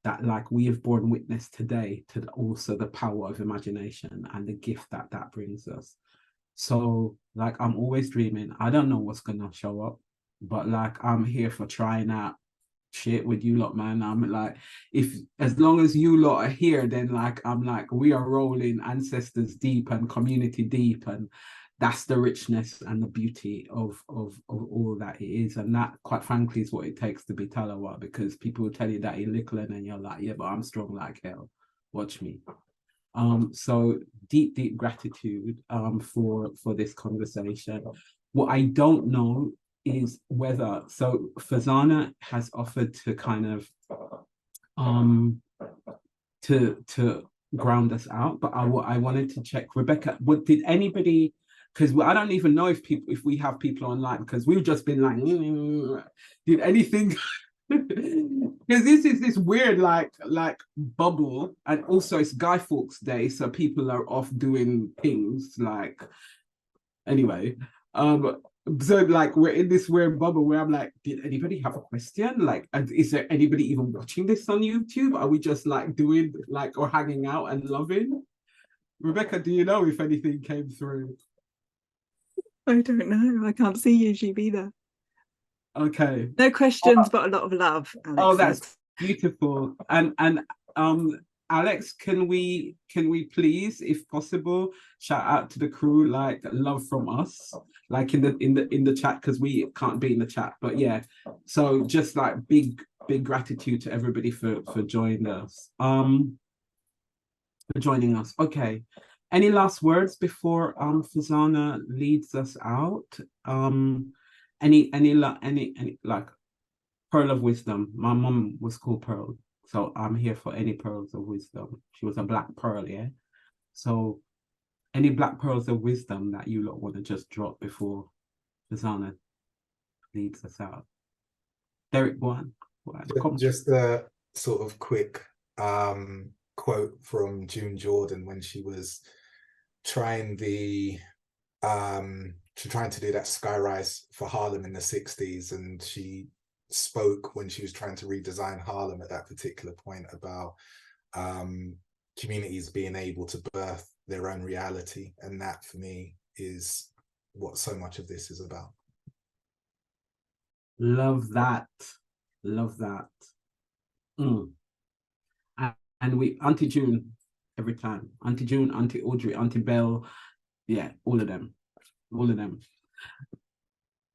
that like we have borne witness today to also the power of imagination and the gift that that brings us. So like I'm always dreaming. I don't know what's gonna show up, but like I'm here for trying out shit with you lot, man. I'm like, if as long as you lot are here, then like I'm like we are rolling ancestors deep and community deep, and that's the richness and the beauty of all that it is. And that, quite frankly, is what it takes to be Tallawah, because people will tell you that you're little and you're like, yeah, but I'm strong like hell. Watch me. So deep gratitude for this conversation. What I don't know is whether, so Fazana has offered to kind of to ground us out, but I wanted to check, Rebecca, did anybody, because I don't even know if we have people online, because we've just been like, did anything because this is this weird like bubble, and also it's Guy Fawkes Day, so people are off doing things like, anyway, so like we're in this weird bubble where I'm like, did anybody have a question? Like, is there anybody even watching this on YouTube? Are we just like doing like, or hanging out and loving? Rebecca, do you know if anything came through? I don't know. I can't see YouTube either. Okay. No questions, but a lot of love, Alex. Oh, that's beautiful. And Alex, can we please, if possible, shout out to the crew, like love from us, like in the chat, because we can't be in the chat, but yeah. So just like big gratitude to everybody for joining us. For joining us. Okay. Any last words before Fazana leads us out? Any like pearl of wisdom. My mom was called Pearl, so I'm here for any pearls of wisdom. She was a black pearl, yeah. So any black pearls of wisdom that you lot want to just drop before Fazana leads us out? Derek, go on. Just a sort of quick quote from June Jordan when she was trying to do that skyrise for Harlem in the 60s, and she spoke when she was trying to redesign Harlem at that particular point about communities being able to birth their own reality, and that for me is what so much of this is about. Love that. And we, Auntie June, every time. Auntie June, Auntie Audrey, Auntie Belle, yeah, all of them.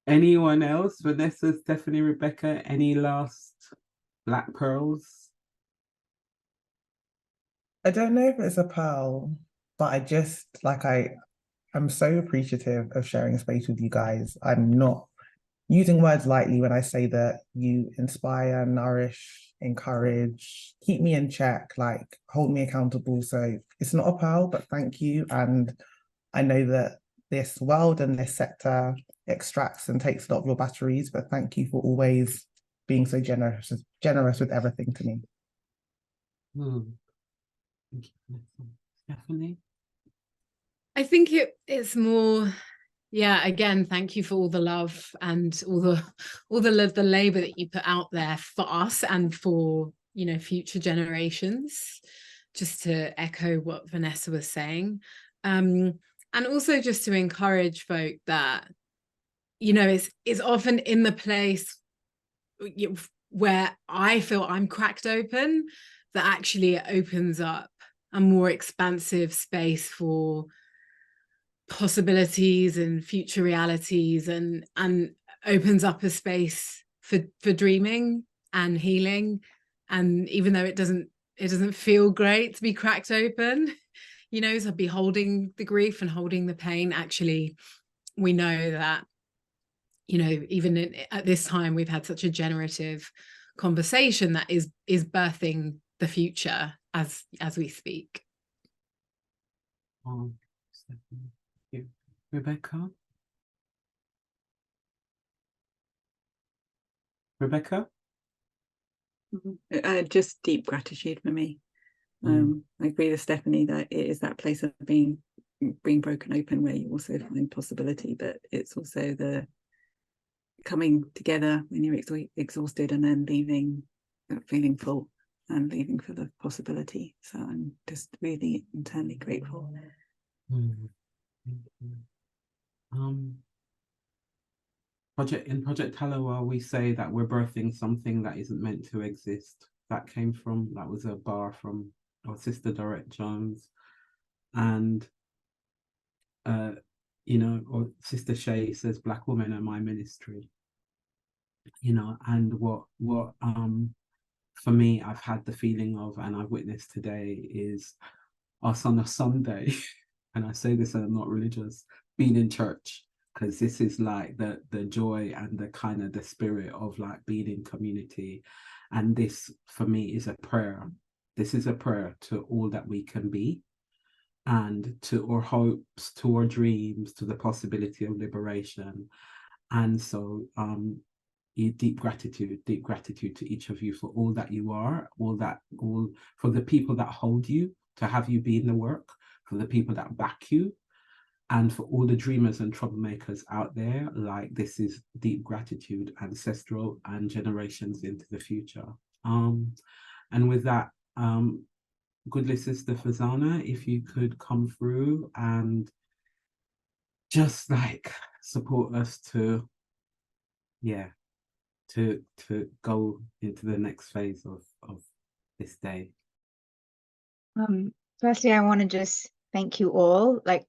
Anyone else? Vanessa, Stephanie, Rebecca, any last black pearls? I don't know if it's a pearl, but I'm so appreciative of sharing space with you guys. I'm not using words lightly when I say that you inspire, nourish, encourage, keep me in check, like hold me accountable. So it's not a pearl, but thank you. And I know that this world and this sector extracts and takes a lot of your batteries, but thank you for always being so generous with everything to me. Thank you, Stephanie. I think it's more, yeah, again, thank you for all the love and all the labor that you put out there for us and for, you know, future generations, just to echo what Vanessa was saying. And also just to encourage folk that, you know, it's often in the place where I feel I'm cracked open that actually it opens up a more expansive space for possibilities and future realities, and opens up a space for dreaming and healing. And even though it doesn't feel great to be cracked open, you know, so be holding the grief and holding the pain, actually we know that, you know, even at this time we've had such a generative conversation that is birthing the future as we speak. Stephanie. You. Rebecca? Rebekah? Just deep gratitude for me. I agree with Stephanie that it is that place of being broken open where you also find possibility, but it's also the coming together when you're exhausted and then leaving feeling full and leaving for the possibility. So I'm just really internally grateful. Project Tallawah, we say that we're birthing something that isn't meant to exist. That was a bar from our sister Dorette Jones, and or Sister Shay says, Black women are my ministry. And what for me, I've had the feeling of, and I've witnessed today, is us on a Sunday, and I say this and I'm not religious, being in church, because this is like the joy and the kind of the spirit of like being in community. And this for me is a prayer. This is a prayer to all that we can be, and to our hopes, to our dreams, to the possibility of liberation. And so deep gratitude to each of you for all that you are, all for the people that hold you, to have you be in the work, for the people that back you, and for all the dreamers and troublemakers out there. Like, this is deep gratitude, ancestral and generations into the future. And with that, goodly sister Fazana, if you could come through and just like support us to go into the next phase of this day. Firstly, I want to just thank you all. Like,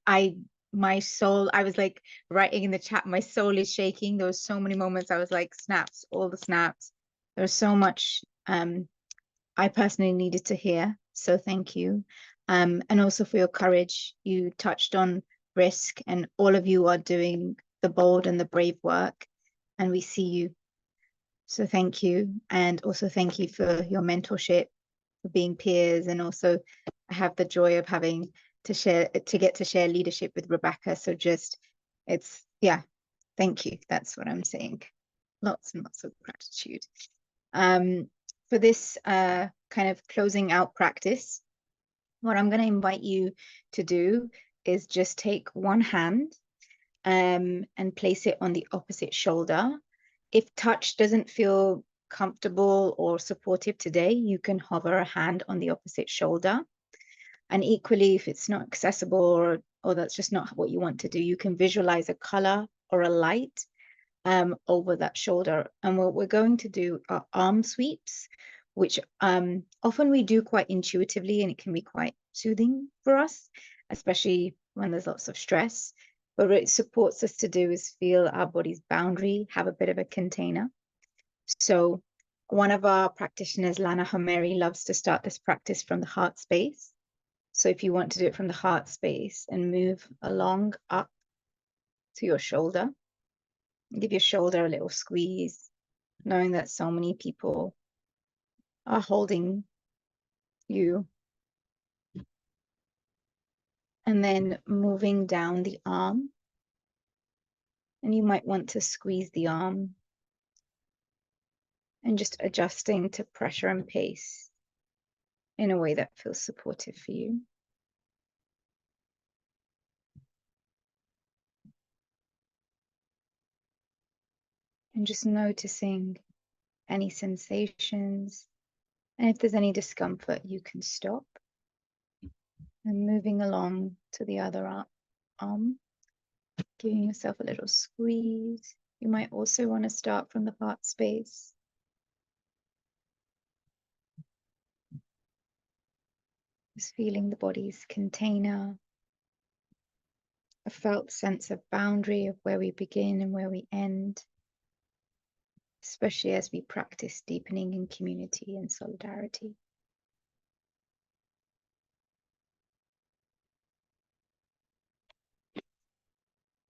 my soul, I was like writing in the chat, my soul is shaking. There were so many moments I was like, snaps, all the snaps. There was so much I personally needed to hear. So thank you. And also for your courage. You touched on risk, and all of you are doing the bold and the brave work, and we see you. So thank you. And also thank you for your mentorship, for being peers. And also I have the joy of having to get to share leadership with Rebekah. So just, thank you. That's what I'm saying. Lots and lots of gratitude. For this kind of closing out practice, what I'm going to invite you to do is just take one hand and place it on the opposite shoulder. If touch doesn't feel comfortable or supportive today, you can hover a hand on the opposite shoulder. And equally, if it's not accessible or that's just not what you want to do, you can visualize a color or a light over that shoulder. And what we're going to do are arm sweeps, which often we do quite intuitively, and it can be quite soothing for us, especially when there's lots of stress. But what it supports us to do is feel our body's boundary, have a bit of a container. So one of our practitioners, Lana Homeri, loves to start this practice from the heart space. So if you want to do it from the heart space and move along up to your shoulder, give your shoulder a little squeeze, knowing that so many people are holding you. And then moving down the arm. And you might want to squeeze the arm and just adjusting to pressure and pace in a way that feels supportive for you. And just noticing any sensations. And if there's any discomfort, you can stop. And moving along to the other arm, giving yourself a little squeeze. You might also want to start from the heart space. Just feeling the body's container, a felt sense of boundary of where we begin and where we end, especially as we practice deepening in community and solidarity.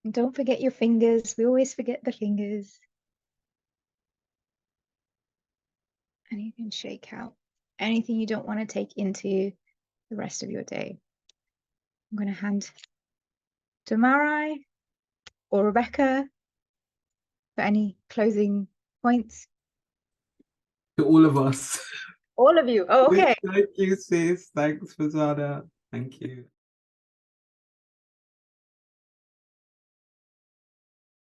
And don't forget your fingers. We always forget the fingers. And you can shake out anything you don't want to take into the rest of your day. I'm going to hand to Marai or Rebekah for any closing points. To all of us. All of you. Oh, okay. Thank you, sis. Thanks, Fazana. Thank you.